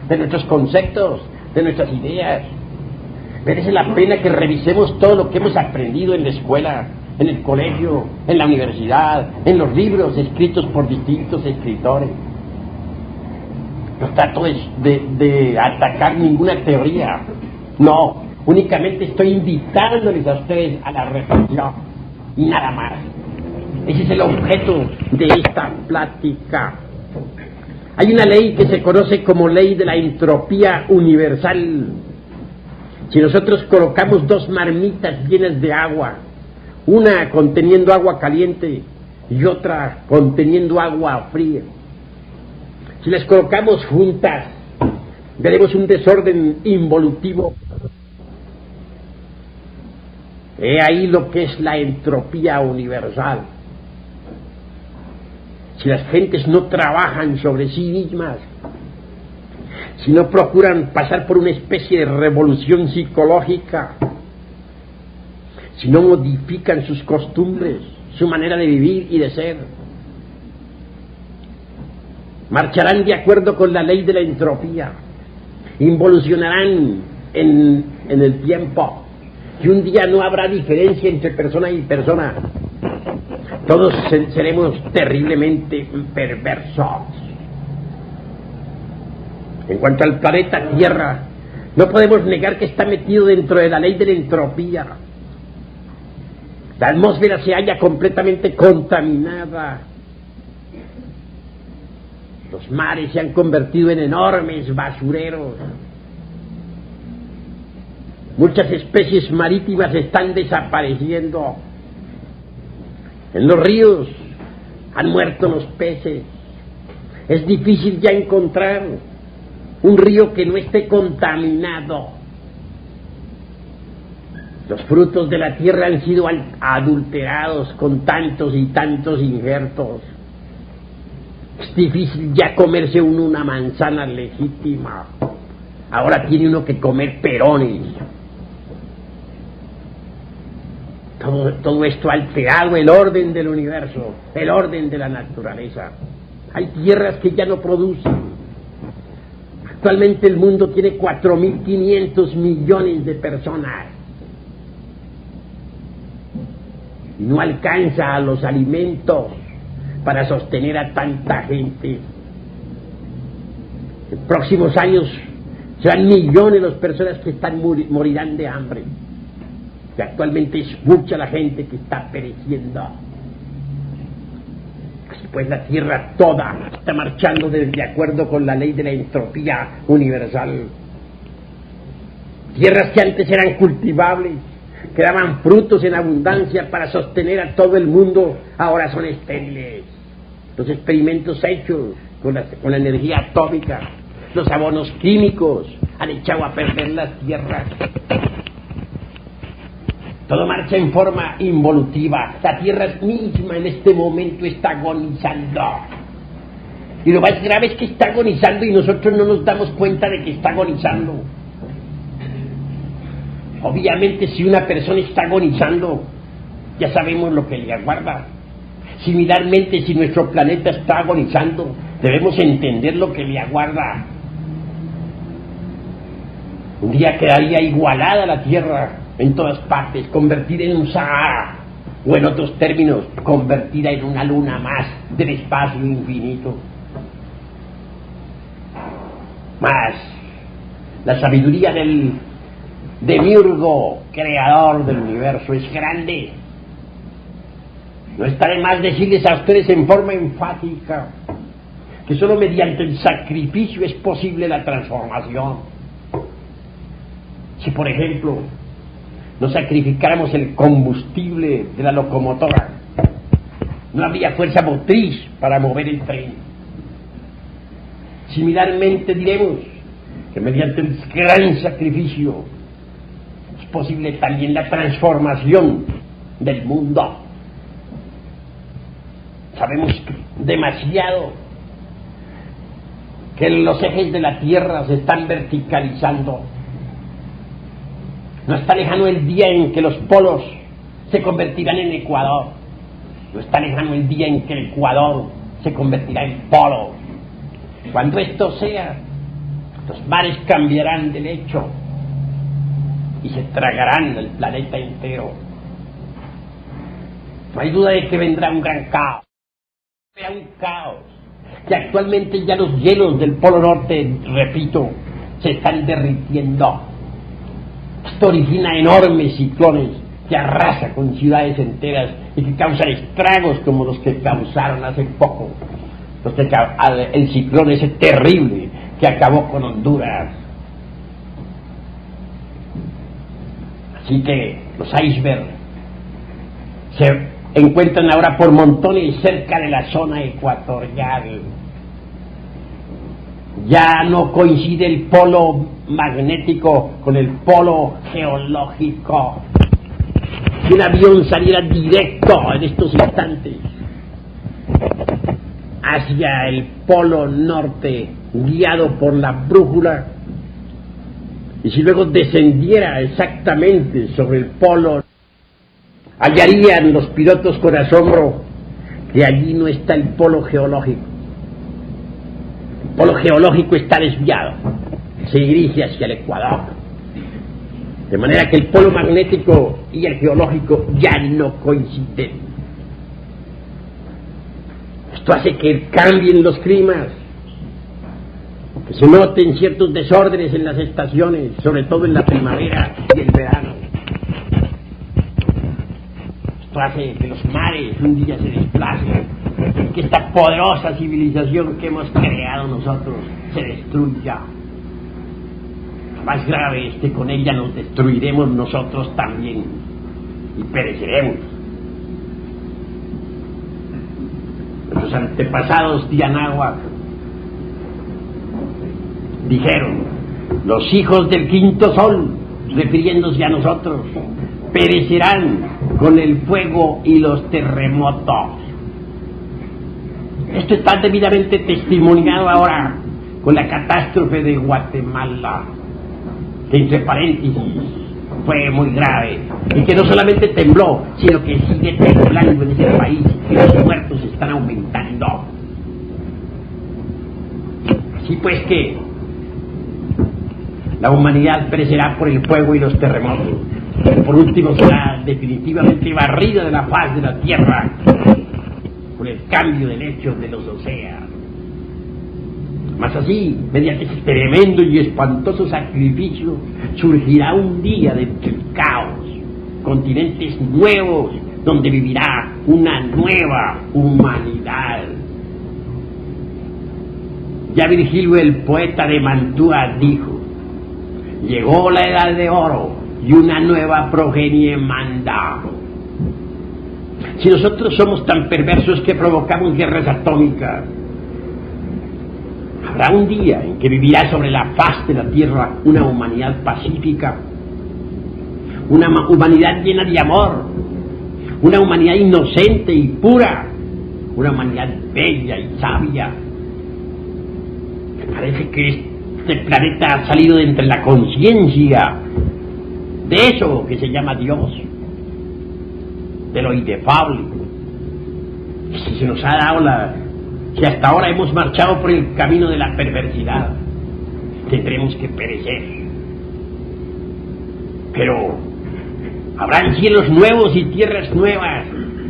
de nuestros conceptos, de nuestras ideas. Merece la pena que revisemos todo lo que hemos aprendido en la escuela, en el colegio, en la universidad, en los libros escritos por distintos escritores. No trato de atacar ninguna teoría, no, únicamente estoy invitándoles a ustedes a la reflexión y nada más. Ese es el objeto de esta plática. Hay una ley que se conoce como ley de la entropía universal. Si nosotros colocamos dos marmitas llenas de agua, una conteniendo agua caliente y otra conteniendo agua fría, si las colocamos juntas, veremos un desorden involutivo. He ahí lo que es la entropía universal. Si las gentes no trabajan sobre sí mismas, si no procuran pasar por una especie de revolución psicológica, si no modifican sus costumbres, su manera de vivir y de ser, marcharán de acuerdo con la ley de la entropía, involucionarán en el tiempo, y un día no habrá diferencia entre persona y persona. Todos seremos terriblemente perversos. En cuanto al planeta Tierra, no podemos negar que está metido dentro de la ley de la entropía. La atmósfera se halla completamente contaminada. Los mares se han convertido en enormes basureros. Muchas especies marítimas están desapareciendo. En los ríos han muerto los peces. Es difícil ya encontrar un río que no esté contaminado. Los frutos de la tierra han sido adulterados con tantos y tantos injertos. Es difícil ya comerse una manzana legítima. Ahora tiene uno que comer perones. Todo esto ha alterado el orden del universo, el orden de la naturaleza. Hay tierras que ya no producen. Actualmente el mundo tiene 4.500 millones de personas. Y no alcanza a los alimentos para sostener a tanta gente. En próximos años serán millones las personas que morirán de hambre. Y actualmente es mucha la gente que está pereciendo. pues la Tierra toda está marchando de acuerdo con la ley de la entropía universal. Tierras que antes eran cultivables, que daban frutos en abundancia para sostener a todo el mundo, ahora son estériles. Los experimentos hechos con la energía atómica, los abonos químicos han echado a perder las tierras. Todo marcha en forma involutiva. La Tierra misma en este momento está agonizando. Y lo más grave es que está agonizando y nosotros no nos damos cuenta de que está agonizando. Obviamente, si una persona está agonizando, ya sabemos lo que le aguarda. Similarmente, si nuestro planeta está agonizando, debemos entender lo que le aguarda. Un día quedaría igualada la Tierra en todas partes, convertida en un Sahara, o en otros términos, convertida en una luna más del espacio infinito. Mas la sabiduría del demiurgo, creador del universo, es grande. No está de más decirles a ustedes en forma enfática que solo mediante el sacrificio es posible la transformación. Si, por ejemplo, no sacrificáramos el combustible de la locomotora, no habría fuerza motriz para mover el tren. Similarmente diremos que mediante el gran sacrificio es posible también la transformación del mundo. Sabemos demasiado que los ejes de la Tierra se están verticalizando. No está lejano el día en que los polos se convertirán en ecuador. No está lejano el día en que el ecuador se convertirá en polo. Cuando esto sea, los mares cambiarán de lecho y se tragarán el planeta entero. No hay duda de que vendrá un gran caos. Será un caos que actualmente ya los hielos del Polo Norte, repito, se están derritiendo. Esto origina enormes ciclones que arrasan con ciudades enteras y que causan estragos como los que causaron hace poco. El ciclón ese terrible que acabó con Honduras. Así que los icebergs se encuentran ahora por montones cerca de la zona ecuatorial. Ya no coincide el polo magnético con el polo geológico. Si un avión saliera directo en estos instantes hacia el polo norte, guiado por la brújula, y si luego descendiera exactamente sobre el polo, hallarían los pilotos con asombro que allí no está el polo geológico. El polo geológico está desviado, se dirige hacia el ecuador, de manera que el polo magnético y el geológico ya no coinciden. Esto hace que cambien los climas, que se noten ciertos desórdenes en las estaciones, sobre todo en la primavera y el verano. Esto hace que los mares un día se desplacen, que esta poderosa civilización que hemos creado nosotros se destruya. Lo más grave es que con ella nos destruiremos nosotros también y pereceremos. Nuestros antepasados de Anáhuac dijeron: los hijos del quinto sol, refiriéndose a nosotros, perecerán con el fuego y los terremotos. Esto está debidamente testimoniado ahora con la catástrofe de Guatemala, que entre paréntesis fue muy grave y que no solamente tembló, sino que sigue temblando en ese país y los muertos están aumentando. Así pues que la humanidad perecerá por el fuego y los terremotos. Y por último será definitivamente barrida de la faz de la tierra por el cambio del lecho de los océanos. Mas así, mediante ese tremendo y espantoso sacrificio, surgirá un día del caos, continentes nuevos, donde vivirá una nueva humanidad. Ya Virgilio, el poeta de Mantua, dijo: llegó la edad de oro y una nueva progenie manda. Si nosotros somos tan perversos que provocamos guerras atómicas, habrá un día en que vivirá sobre la faz de la tierra una humanidad pacífica, una humanidad llena de amor, una humanidad inocente y pura, una humanidad bella y sabia. Me parece que este planeta ha salido de entre la conciencia de eso que se llama Dios, de lo inefable. Si se nos ha dado si hasta ahora hemos marchado por el camino de la perversidad, tendremos que perecer. Pero habrán cielos nuevos y tierras nuevas,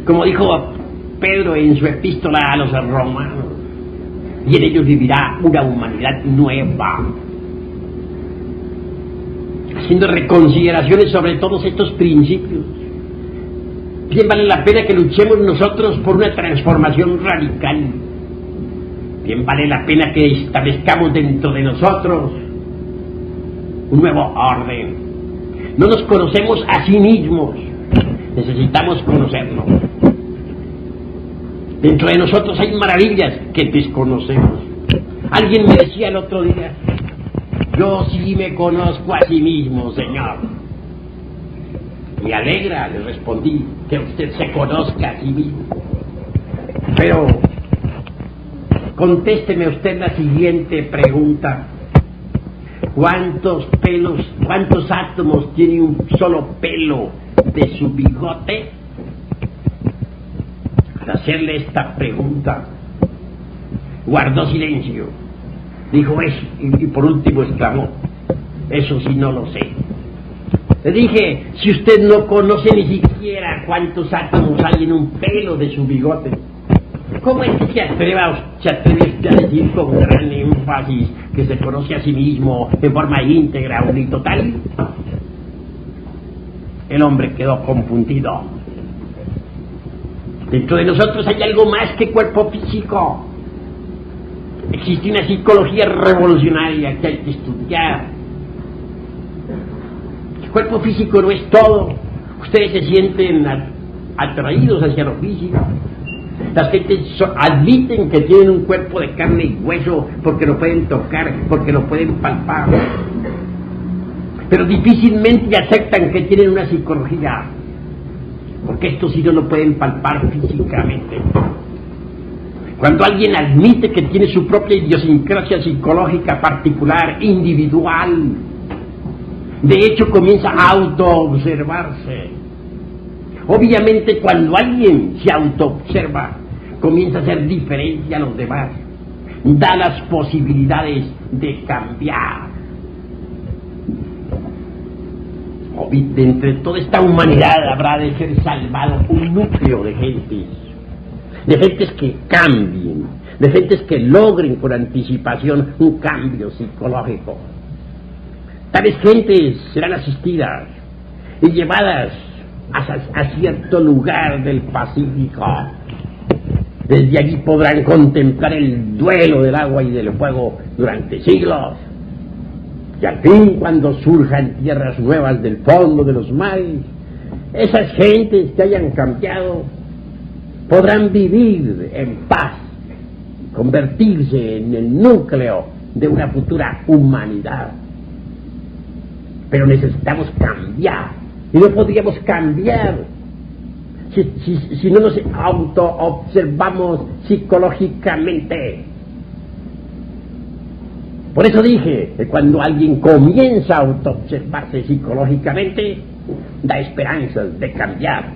como dijo Pedro en su epístola a los romanos, y en ellos vivirá una humanidad nueva. Haciendo reconsideraciones sobre todos estos principios, bien vale la pena que luchemos nosotros por una transformación radical. Bien vale la pena que establezcamos dentro de nosotros un nuevo orden. No nos conocemos a sí mismos, necesitamos conocernos. Dentro de nosotros hay maravillas que desconocemos. Alguien me decía el otro día: yo sí me conozco a sí mismo, señor. Me alegra, le respondí, que usted se conozca a sí mismo. Pero contésteme usted la siguiente pregunta: ¿cuántos átomos tiene un solo pelo de su bigote? Al hacerle esta pregunta, guardó silencio. Dijo eso, y por último exclamó: eso sí no lo sé. Le dije: si usted no conoce ni siquiera cuántos átomos hay en un pelo de su bigote, ¿cómo es que se atreve usted a decir con gran énfasis que se conoce a sí mismo en forma íntegra, unitotal? El hombre quedó confundido. Dentro de nosotros hay algo más que cuerpo físico. Existe una psicología revolucionaria que hay que estudiar. El cuerpo físico no es todo. Ustedes se sienten atraídos hacia lo físico. Las gentes admiten que tienen un cuerpo de carne y hueso porque lo pueden tocar, porque lo pueden palpar. Pero difícilmente aceptan que tienen una psicología, porque esto sí no lo pueden palpar físicamente. Cuando alguien admite que tiene su propia idiosincrasia psicológica particular, individual, de hecho comienza a autoobservarse. Obviamente, cuando alguien se autoobserva, comienza a ser diferente a los demás, da las posibilidades de cambiar. De entre toda esta humanidad habrá de ser salvado un núcleo de gentes que cambien, de gentes que logren por anticipación un cambio psicológico. Tales gentes serán asistidas y llevadas a cierto lugar del Pacífico. Desde allí podrán contemplar el duelo del agua y del fuego durante siglos. Y al fin, cuando surjan tierras nuevas del fondo de los mares, esas gentes que hayan cambiado podrán vivir en paz, convertirse en el núcleo de una futura humanidad. Pero necesitamos cambiar, y no podríamos cambiar si no nos auto-observamos psicológicamente. Por eso dije que cuando alguien comienza a auto-observarse psicológicamente, da esperanzas de cambiar,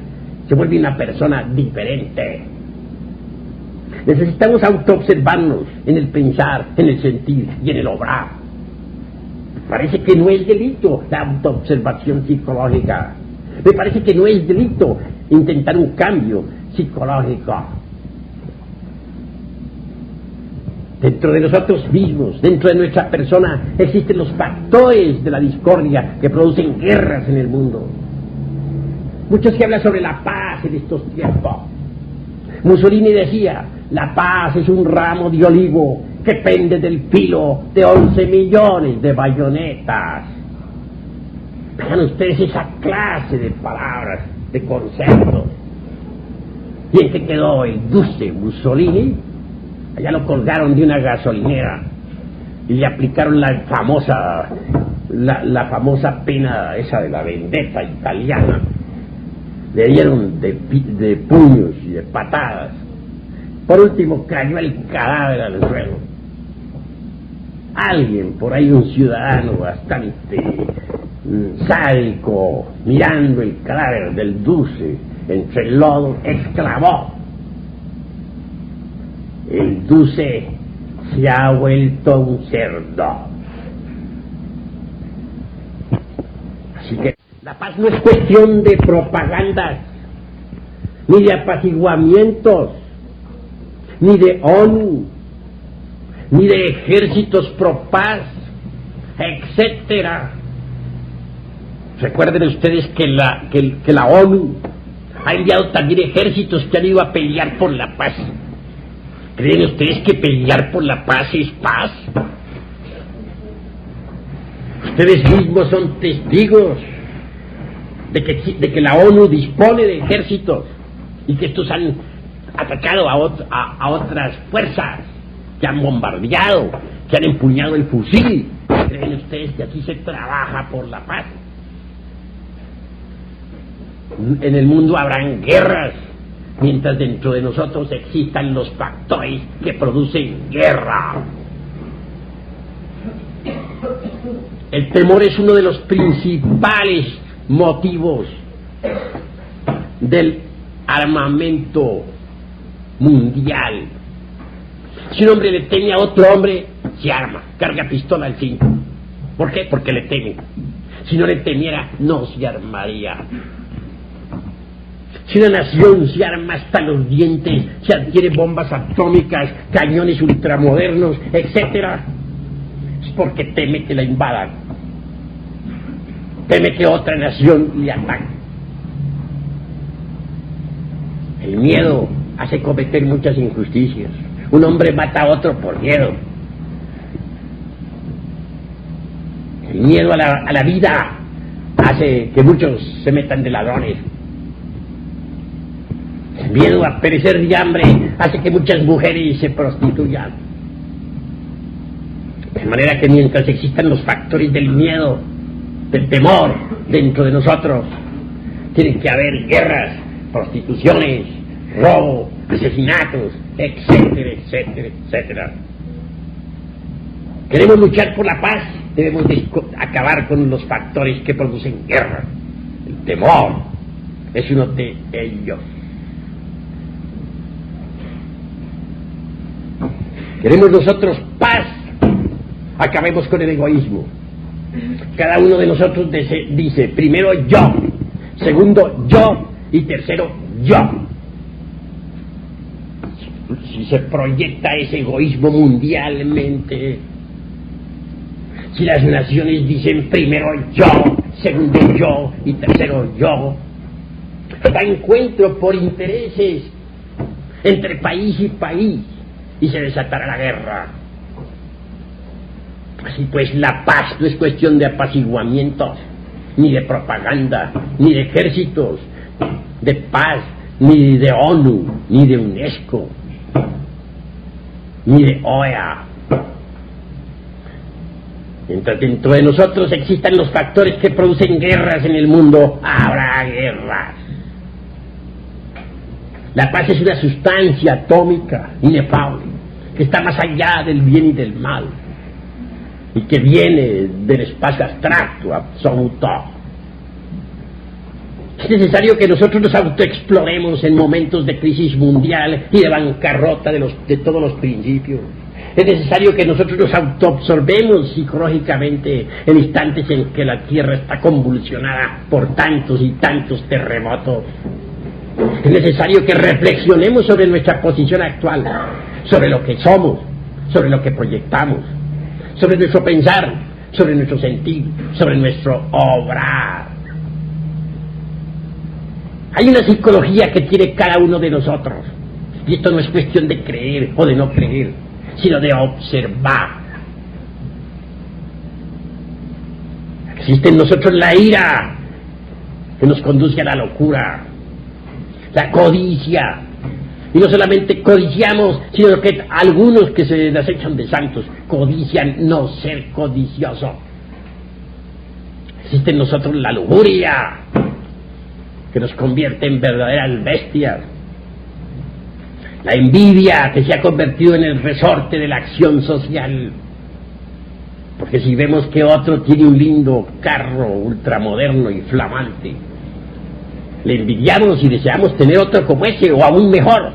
se vuelve una persona diferente. Necesitamos auto-observarnos en el pensar, en el sentir y en el obrar. Parece que no es delito la auto-observación psicológica. Me parece que no es delito intentar un cambio psicológico. Dentro de nosotros mismos, dentro de nuestra persona, existen los factores de la discordia que producen guerras en el mundo. Mucho se habla sobre la paz en estos tiempos. Mussolini decía: la paz es un ramo de olivo que pende del filo de 11 millones de bayonetas. Vean ustedes esa clase de palabras, de conceptos. ¿Y en qué quedó el Duce Mussolini? Allá lo colgaron de una gasolinera y le aplicaron la famosa pena esa de la vendetta italiana. Le dieron de puños y de patadas. Por último cayó el cadáver al suelo. Alguien por ahí, un ciudadano bastante sádico, mirando el cadáver del Duce entre el lodo, exclamó: el Duce se ha vuelto un cerdo. Así que la paz no es cuestión de propagandas, ni de apaciguamientos, ni de ONU, ni de ejércitos pro paz, etcétera. Recuerden ustedes que la ONU ha enviado también ejércitos que han ido a pelear por la paz. ¿Creen ustedes que pelear por la paz es paz? Ustedes mismos son testigos de que la ONU dispone de ejércitos y que estos han atacado a otras fuerzas, que han bombardeado, que han empuñado el fusil. ¿Creen ustedes que aquí se trabaja por la paz? En el mundo habrán guerras, mientras dentro de nosotros existan los factores que producen guerra. El temor es uno de los principales motivos del armamento mundial. Si un hombre le teme a otro hombre, se arma, carga pistola al cinto. ¿Por qué? Porque le teme. Si no le temiera, no se armaría. Si una nación se arma hasta los dientes, se adquiere bombas atómicas, cañones ultramodernos, etcétera, es porque teme que la invadan, teme que otra nación le ataque. El miedo hace cometer muchas injusticias. Un hombre mata a otro por miedo. El miedo a la vida hace que muchos se metan de ladrones. El miedo a perecer de hambre hace que muchas mujeres se prostituyan. De manera que mientras existan los factores del miedo, del temor dentro de nosotros, tienen que haber guerras, prostituciones, robo, asesinatos, etcétera, etcétera, etcétera. Queremos luchar por la paz, debemos acabar con los factores que producen guerra. El temor es uno de ellos. Queremos nosotros paz, acabemos con el egoísmo. Cada uno de nosotros dice, primero yo, segundo yo y tercero yo. Si se proyecta ese egoísmo mundialmente, si las naciones dicen primero yo, segundo yo y tercero yo, da encuentro por intereses entre país y país y se desatará la guerra. Así pues, la paz no es cuestión de apaciguamientos, ni de propaganda, ni de ejércitos de paz, ni de ONU, ni de UNESCO, ni de OEA. Mientras dentro de nosotros existan los factores que producen guerras en el mundo, habrá guerras. La paz es una sustancia atómica inefable, que está más allá del bien y del mal, y que viene del espacio abstracto, absoluto. Es necesario que nosotros nos autoexploremos en momentos de crisis mundial y de bancarrota de todos los principios. Es necesario que nosotros nos autoabsorbemos psicológicamente en instantes en que la Tierra está convulsionada por tantos y tantos terremotos. Es necesario que reflexionemos sobre nuestra posición actual, sobre lo que somos, sobre lo que proyectamos, sobre nuestro pensar, sobre nuestro sentir, sobre nuestro obrar. Hay una psicología que tiene cada uno de nosotros, y esto no es cuestión de creer o de no creer, sino de observar. Existe en nosotros la ira, que nos conduce a la locura, la codicia. Y no solamente codiciamos, sino que algunos que se las echan de santos codician no ser codicioso. Existe en nosotros la lujuria, que nos convierte en verdaderas bestias. La envidia, que se ha convertido en el resorte de la acción social. Porque si vemos que otro tiene un lindo carro ultramoderno y flamante, le envidiamos y deseamos tener otro como ese o aún mejor.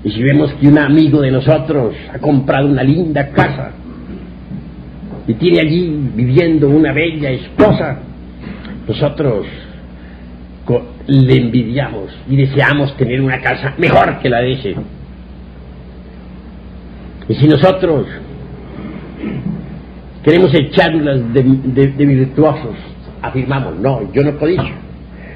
Y si vemos que un amigo de nosotros ha comprado una linda casa y tiene allí viviendo una bella esposa, nosotros le envidiamos y deseamos tener una casa mejor que la de ese. Y si nosotros queremos echarlas de virtuosos, afirmamos, no, yo no codicio,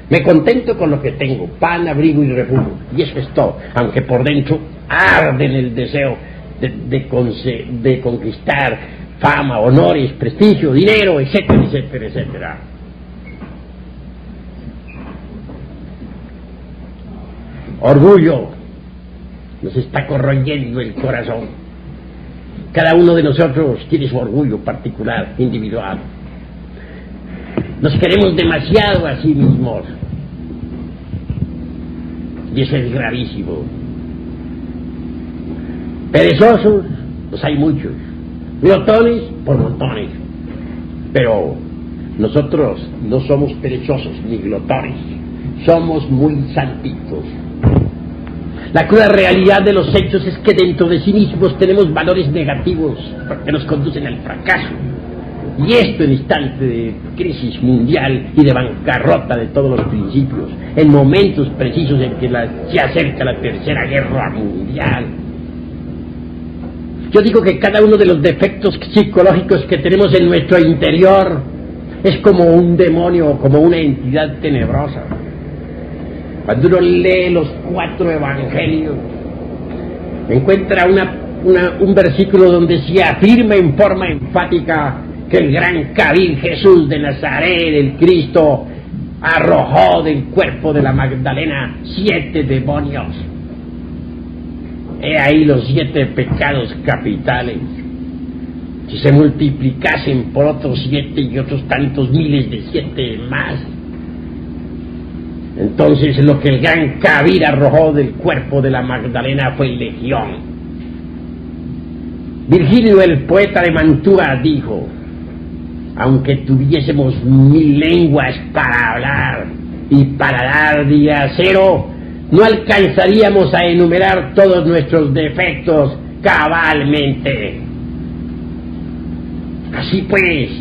me contento con lo que tengo, pan, abrigo y refugio, y eso es todo, aunque por dentro arde en el deseo de conquistar fama, honores, prestigio, dinero, etcétera, etcétera, etcétera. Orgullo nos está corroyendo el corazón. Cada uno de nosotros tiene su orgullo particular, individual. Nos queremos demasiado a sí mismos. Y eso es gravísimo. Perezosos, pues hay muchos. Glotones, por montones. Pero nosotros no somos perezosos ni glotones. Somos muy santitos. La cruda realidad de los hechos es que dentro de sí mismos tenemos valores negativos que nos conducen al fracaso. Y esto en instante de crisis mundial y de bancarrota de todos los principios, en momentos precisos en que se acerca la tercera guerra mundial. Yo digo que cada uno de los defectos psicológicos que tenemos en nuestro interior es como un demonio, como una entidad tenebrosa. Cuando uno lee los 4 evangelios, encuentra un versículo donde se afirma en forma enfática que el gran Cabir Jesús de Nazaret, el Cristo, arrojó del cuerpo de la Magdalena 7 demonios. He ahí los 7 pecados capitales. Si se multiplicasen por otros 7 y otros tantos miles de 7 más, entonces lo que el gran Cabir arrojó del cuerpo de la Magdalena fue legión. Virgilio, el poeta de Mantua, dijo: aunque tuviésemos 1000 lenguas para hablar y para dar de acero, no alcanzaríamos a enumerar todos nuestros defectos cabalmente. Así pues,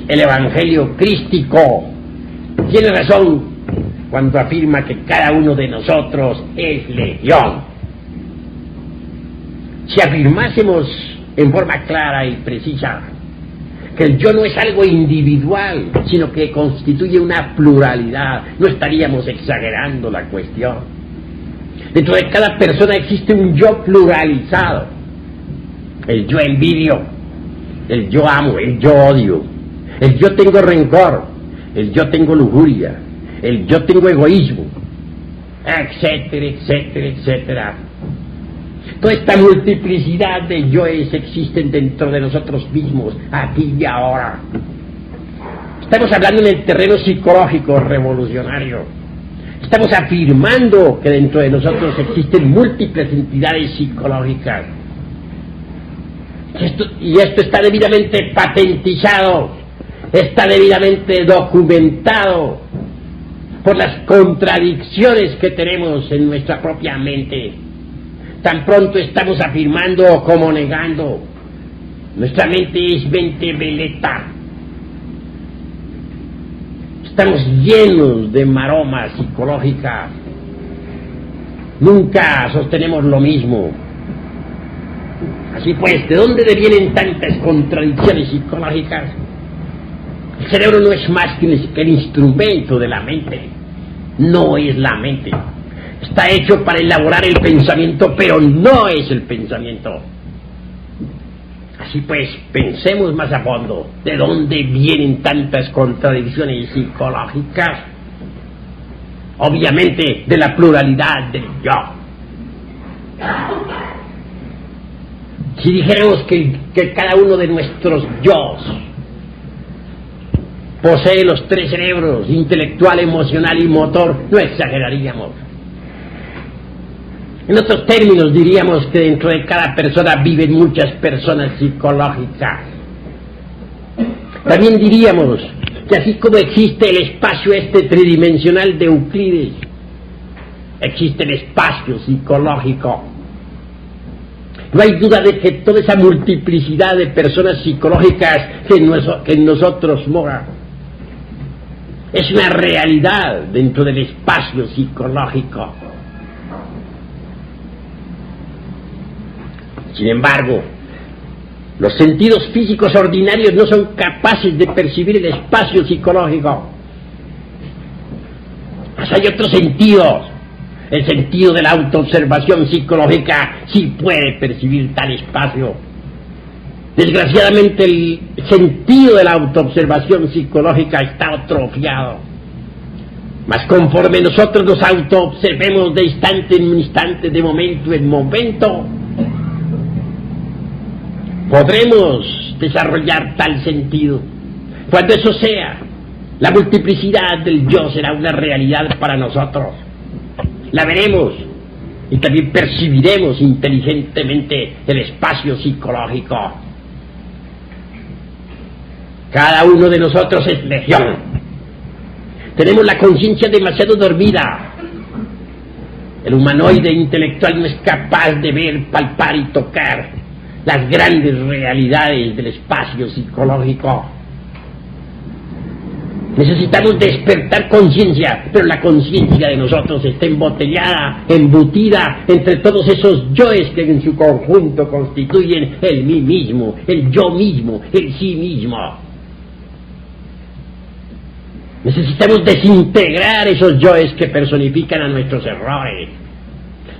el evangelio crístico tiene razón cuando afirma que cada uno de nosotros es legión. Si afirmásemos en forma clara y precisa que el yo no es algo individual, sino que constituye una pluralidad, no estaríamos exagerando la cuestión. Dentro de cada persona existe un yo pluralizado. El yo envidio, el yo amo, el yo odio, el yo tengo rencor, el yo tengo lujuria, el yo tengo egoísmo, etcétera, etcétera, etcétera. Toda esta multiplicidad de yoes existen dentro de nosotros mismos, aquí y ahora. Estamos hablando en el terreno psicológico revolucionario. Estamos afirmando que dentro de nosotros existen múltiples entidades psicológicas. Y esto está debidamente patentizado, está debidamente documentado por las contradicciones que tenemos en nuestra propia mente. Tan pronto estamos afirmando como negando. Nuestra mente es mente veleta. Estamos llenos de maromas psicológicas. Nunca sostenemos lo mismo. Así pues, ¿de dónde devienen tantas contradicciones psicológicas? El cerebro no es más que el instrumento de la mente. No es la mente. Está hecho para elaborar el pensamiento, pero no es el pensamiento. Así pues, pensemos más a fondo. ¿De dónde vienen tantas contradicciones psicológicas? Obviamente, de la pluralidad del yo. Si dijéramos que cada uno de nuestros yos posee los 3 cerebros, intelectual, emocional y motor, no exageraríamos. En otros términos diríamos que dentro de cada persona viven muchas personas psicológicas. También diríamos que así como existe el espacio tridimensional de Euclides, existe el espacio psicológico. No hay duda de que toda esa multiplicidad de personas psicológicas que en nosotros mora es una realidad dentro del espacio psicológico. Sin embargo, los sentidos físicos ordinarios no son capaces de percibir el espacio psicológico. Pues hay otros sentidos. El sentido de la autoobservación psicológica sí puede percibir tal espacio. Desgraciadamente el sentido de la autoobservación psicológica está atrofiado. Mas conforme nosotros nos autoobservemos de instante en instante, de momento en momento, podremos desarrollar tal sentido. Cuando eso sea, la multiplicidad del yo será una realidad para nosotros. La veremos y también percibiremos inteligentemente el espacio psicológico. Cada uno de nosotros es legión. Tenemos la conciencia demasiado dormida. El humanoide intelectual no es capaz de ver, palpar y tocar las grandes realidades del espacio psicológico. Necesitamos despertar conciencia, pero la conciencia de nosotros está embotellada, embutida entre todos esos yoes que en su conjunto constituyen el mí mismo, el yo mismo, el sí mismo. Necesitamos desintegrar esos yoes que personifican a nuestros errores.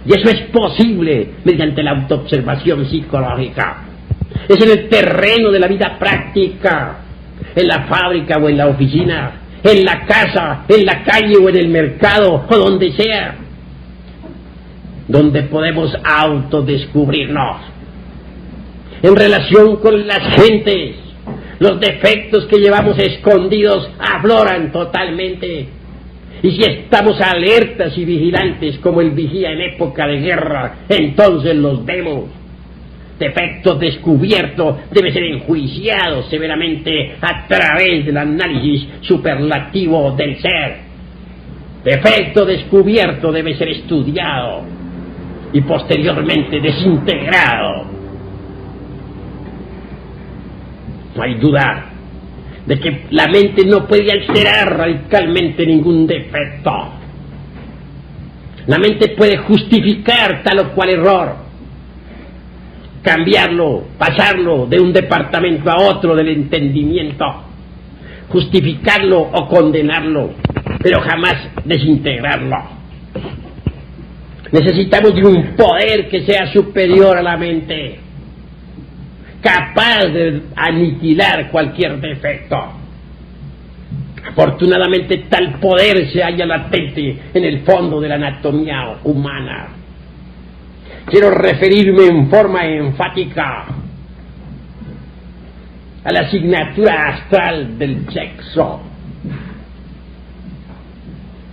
Y eso es posible mediante la autoobservación psicológica. Es en el terreno de la vida práctica, en la fábrica o en la oficina, en la casa, en la calle o en el mercado o donde sea, donde podemos autodescubrirnos. En relación con las gentes, los defectos que llevamos escondidos afloran totalmente. Y si estamos alertas y vigilantes como el vigía en época de guerra, entonces los vemos. Defecto descubierto debe ser enjuiciado severamente a través del análisis superlativo del ser. Defecto descubierto debe ser estudiado y posteriormente desintegrado. No hay duda de que la mente no puede alterar radicalmente ningún defecto. La mente puede justificar tal o cual error, cambiarlo, pasarlo de un departamento a otro del entendimiento, justificarlo o condenarlo, pero jamás desintegrarlo. Necesitamos de un poder que sea superior a la mente, capaz de aniquilar cualquier defecto. Afortunadamente tal poder se halla latente en el fondo de la anatomía humana. Quiero referirme en forma enfática a la asignatura astral del sexo.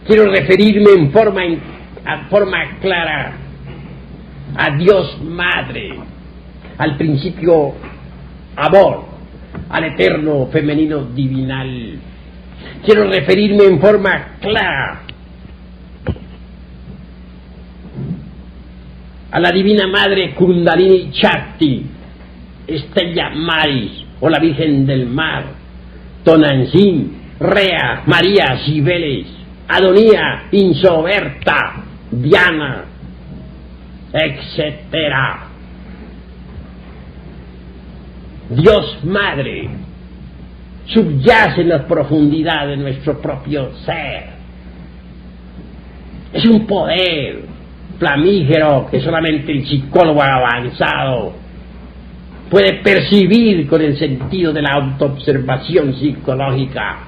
Quiero referirme en forma clara a Dios Madre, al principio amor, al eterno femenino divinal. Quiero referirme en forma clara a la divina madre Kundalini Shakti, Stella Maris o la Virgen del Mar, Tonantzin, Rea, María, Cibeles, Adonía, Insoberta, Diana, etcétera. Dios Madre subyace en la profundidad de nuestro propio ser. Es un poder flamígero que solamente el psicólogo avanzado puede percibir con el sentido de la autoobservación psicológica.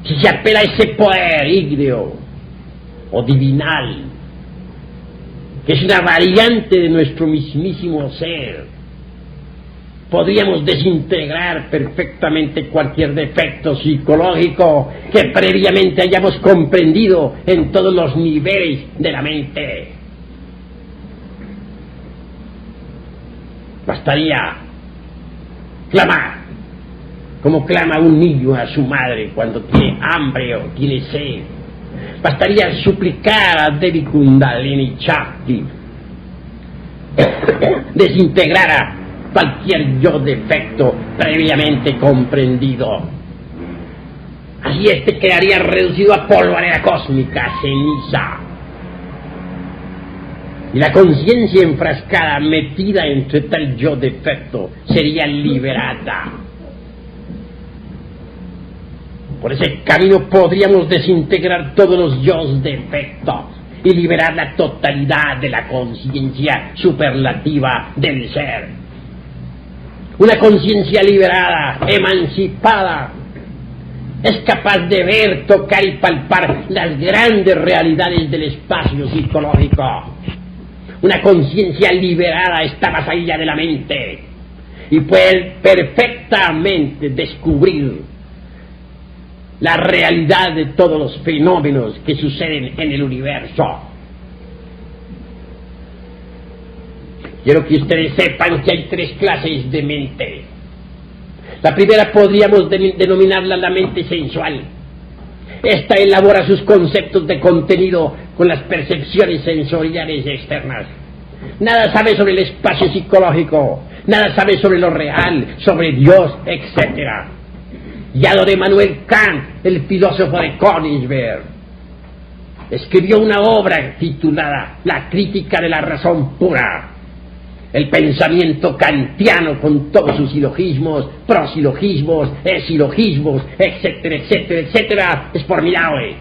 Si se apela a ese poder ígneo o divinal, que es una variante de nuestro mismísimo ser, podríamos desintegrar perfectamente cualquier defecto psicológico que previamente hayamos comprendido en todos los niveles de la mente. Bastaría clamar, como clama un niño a su madre cuando tiene hambre o tiene sed. Bastaría suplicar a Devi Kundalini Shakti desintegrara cualquier yo defecto previamente comprendido. Así este quedaría reducido a polvareda cósmica, ceniza. Y la conciencia enfrascada, metida entre tal yo defecto, sería liberada. Por ese camino podríamos desintegrar todos los yos defectos y liberar la totalidad de la conciencia superlativa del ser. Una conciencia liberada, emancipada, es capaz de ver, tocar y palpar las grandes realidades del espacio psicológico. Una conciencia liberada está más allá de la mente y puede perfectamente descubrir la realidad de todos los fenómenos que suceden en el universo. Quiero que ustedes sepan que hay tres clases de mente. La primera podríamos denominarla la mente sensual. Esta elabora sus conceptos de contenido con las percepciones sensoriales externas. Nada sabe sobre el espacio psicológico, nada sabe sobre lo real, sobre Dios, etc. Ya lo de Manuel Kant, el filósofo de Königsberg, escribió una obra titulada La crítica de la razón pura. El pensamiento kantiano con todos sus silogismos, prosilogismos, esilogismos, etcétera, etcétera, etcétera, es formidable.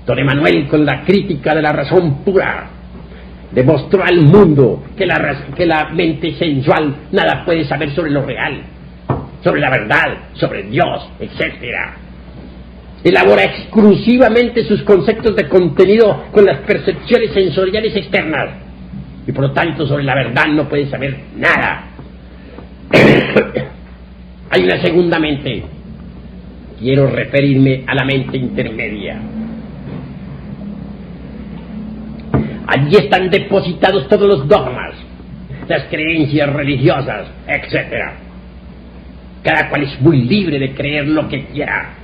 Don Emanuel, con la crítica de la razón pura, demostró al mundo que la mente sensual nada puede saber sobre lo real, sobre la verdad, sobre Dios, etcétera. Elabora exclusivamente sus conceptos de contenido con las percepciones sensoriales externas. Y por lo tanto sobre la verdad no puede saber nada. Hay una segunda mente. Quiero referirme a la mente intermedia. Allí están depositados todos los dogmas, las creencias religiosas, etc. Cada cual es muy libre de creer lo que quiera.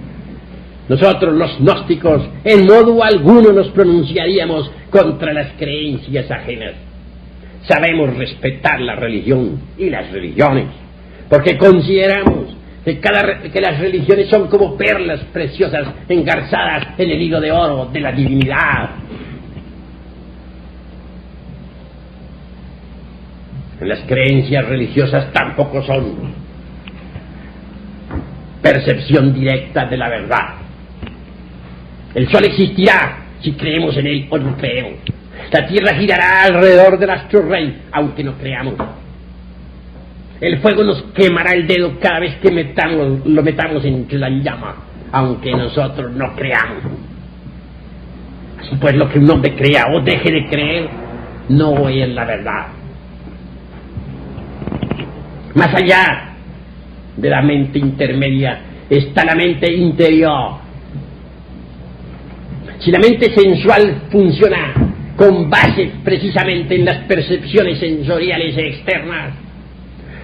Nosotros, los gnósticos, en modo alguno nos pronunciaríamos contra las creencias ajenas. Sabemos respetar la religión y las religiones, porque consideramos que las religiones son como perlas preciosas engarzadas en el hilo de oro de la divinidad. Las creencias religiosas tampoco son percepción directa de la verdad. El sol existirá si creemos en él o no creemos. La tierra girará alrededor del astro rey, aunque no creamos. El fuego nos quemará el dedo cada vez que lo metamos entre la llama, aunque nosotros no creamos. Así pues, lo que un hombre crea o deje de creer, no es la verdad. Más allá de la mente intermedia está la mente interior. Si la mente sensual funciona con base precisamente en las percepciones sensoriales externas,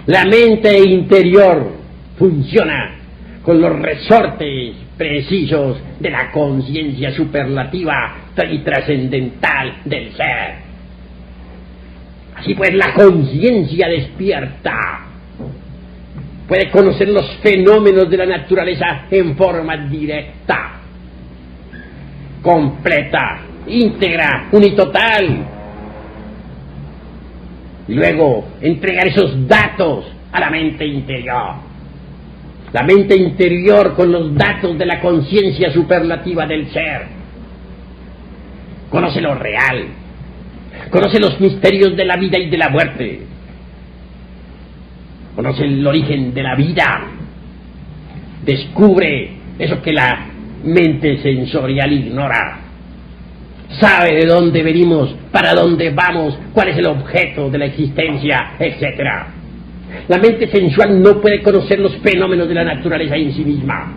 la mente interior funciona con los resortes precisos de la conciencia superlativa y trascendental del ser. Así pues, la conciencia despierta puede conocer los fenómenos de la naturaleza en forma directa, completa, íntegra, unitotal. Y luego entregar esos datos a la mente interior. La mente interior con los datos de la conciencia superlativa del ser. conoce lo real, conoce los misterios de la vida y de la muerte, conoce el origen de la vida, descubre eso que la mente sensorial ignora, sabe de dónde venimos, para dónde vamos, cuál es el objeto de la existencia, etc. La mente sensual no puede conocer los fenómenos de la naturaleza en sí misma.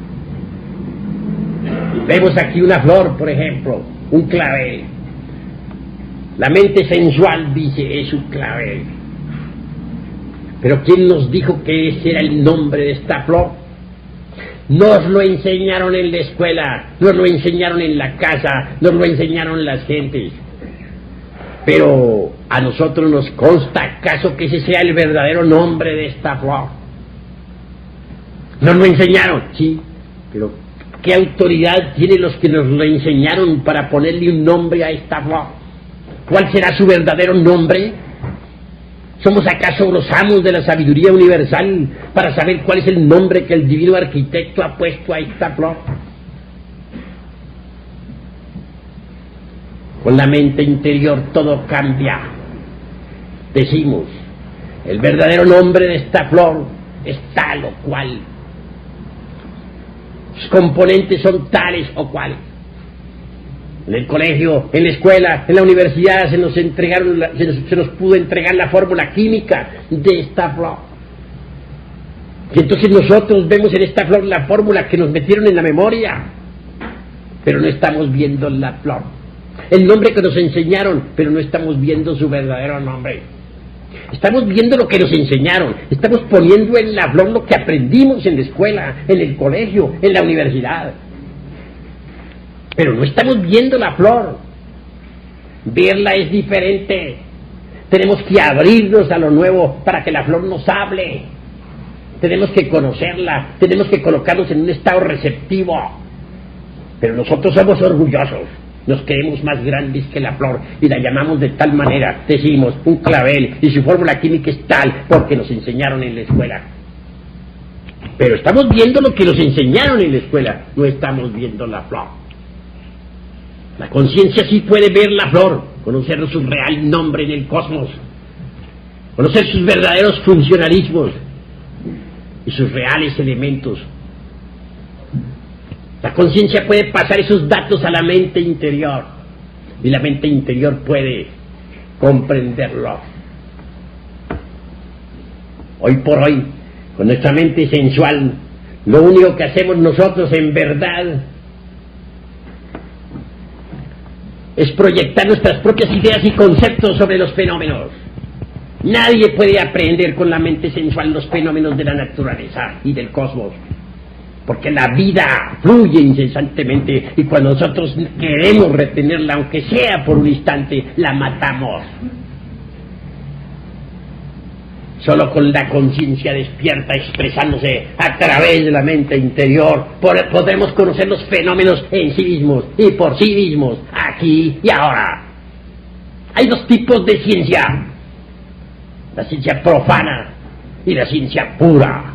Vemos aquí una flor, por ejemplo, un clavel. La mente sensual dice, es un clavel. Pero ¿quién nos dijo que ese era el nombre de esta flor? Nos lo enseñaron en la escuela, nos lo enseñaron en la casa, nos lo enseñaron las gentes. Pero a nosotros nos consta acaso que ese sea el verdadero nombre de esta flor. Nos lo enseñaron, sí, pero ¿qué autoridad tienen los que nos lo enseñaron para ponerle un nombre a esta flor? ¿Cuál será su verdadero nombre? ¿Somos acaso los amos de la sabiduría universal para saber cuál es el nombre que el divino arquitecto ha puesto a esta flor? Con la mente interior todo cambia. Decimos, el verdadero nombre de esta flor es tal o cual. Sus componentes son tales o cuales. En el colegio, en la escuela, en la universidad se nos pudo entregar la fórmula química de esta flor. Y entonces nosotros vemos en esta flor la fórmula que nos metieron en la memoria, pero no estamos viendo la flor. El nombre que nos enseñaron, pero no estamos viendo su verdadero nombre. Estamos viendo lo que nos enseñaron, estamos poniendo en la flor lo que aprendimos en la escuela, en el colegio, en la universidad. Pero no estamos viendo la flor. Verla es diferente. Tenemos que abrirnos a lo nuevo para que la flor nos hable. Tenemos que conocerla, tenemos que colocarnos en un estado receptivo. Pero nosotros somos orgullosos, nos creemos más grandes que la flor y la llamamos de tal manera, decimos un clavel y su fórmula química es tal porque nos enseñaron en la escuela. Pero estamos viendo lo que nos enseñaron en la escuela, no estamos viendo la flor. La conciencia sí puede ver la flor, conocer su real nombre en el cosmos, conocer sus verdaderos funcionalismos y sus reales elementos. La conciencia puede pasar esos datos a la mente interior y la mente interior puede comprenderlo. Hoy por hoy, con nuestra mente sensual, lo único que hacemos nosotros en verdad es proyectar nuestras propias ideas y conceptos sobre los fenómenos. Nadie puede aprender con la mente sensual los fenómenos de la naturaleza y del cosmos, porque la vida fluye incesantemente y cuando nosotros queremos retenerla, aunque sea por un instante, la matamos. Solo con la conciencia despierta expresándose a través de la mente interior podremos conocer los fenómenos en sí mismos y por sí mismos, aquí y ahora. Hay dos tipos de ciencia: la ciencia profana y la ciencia pura.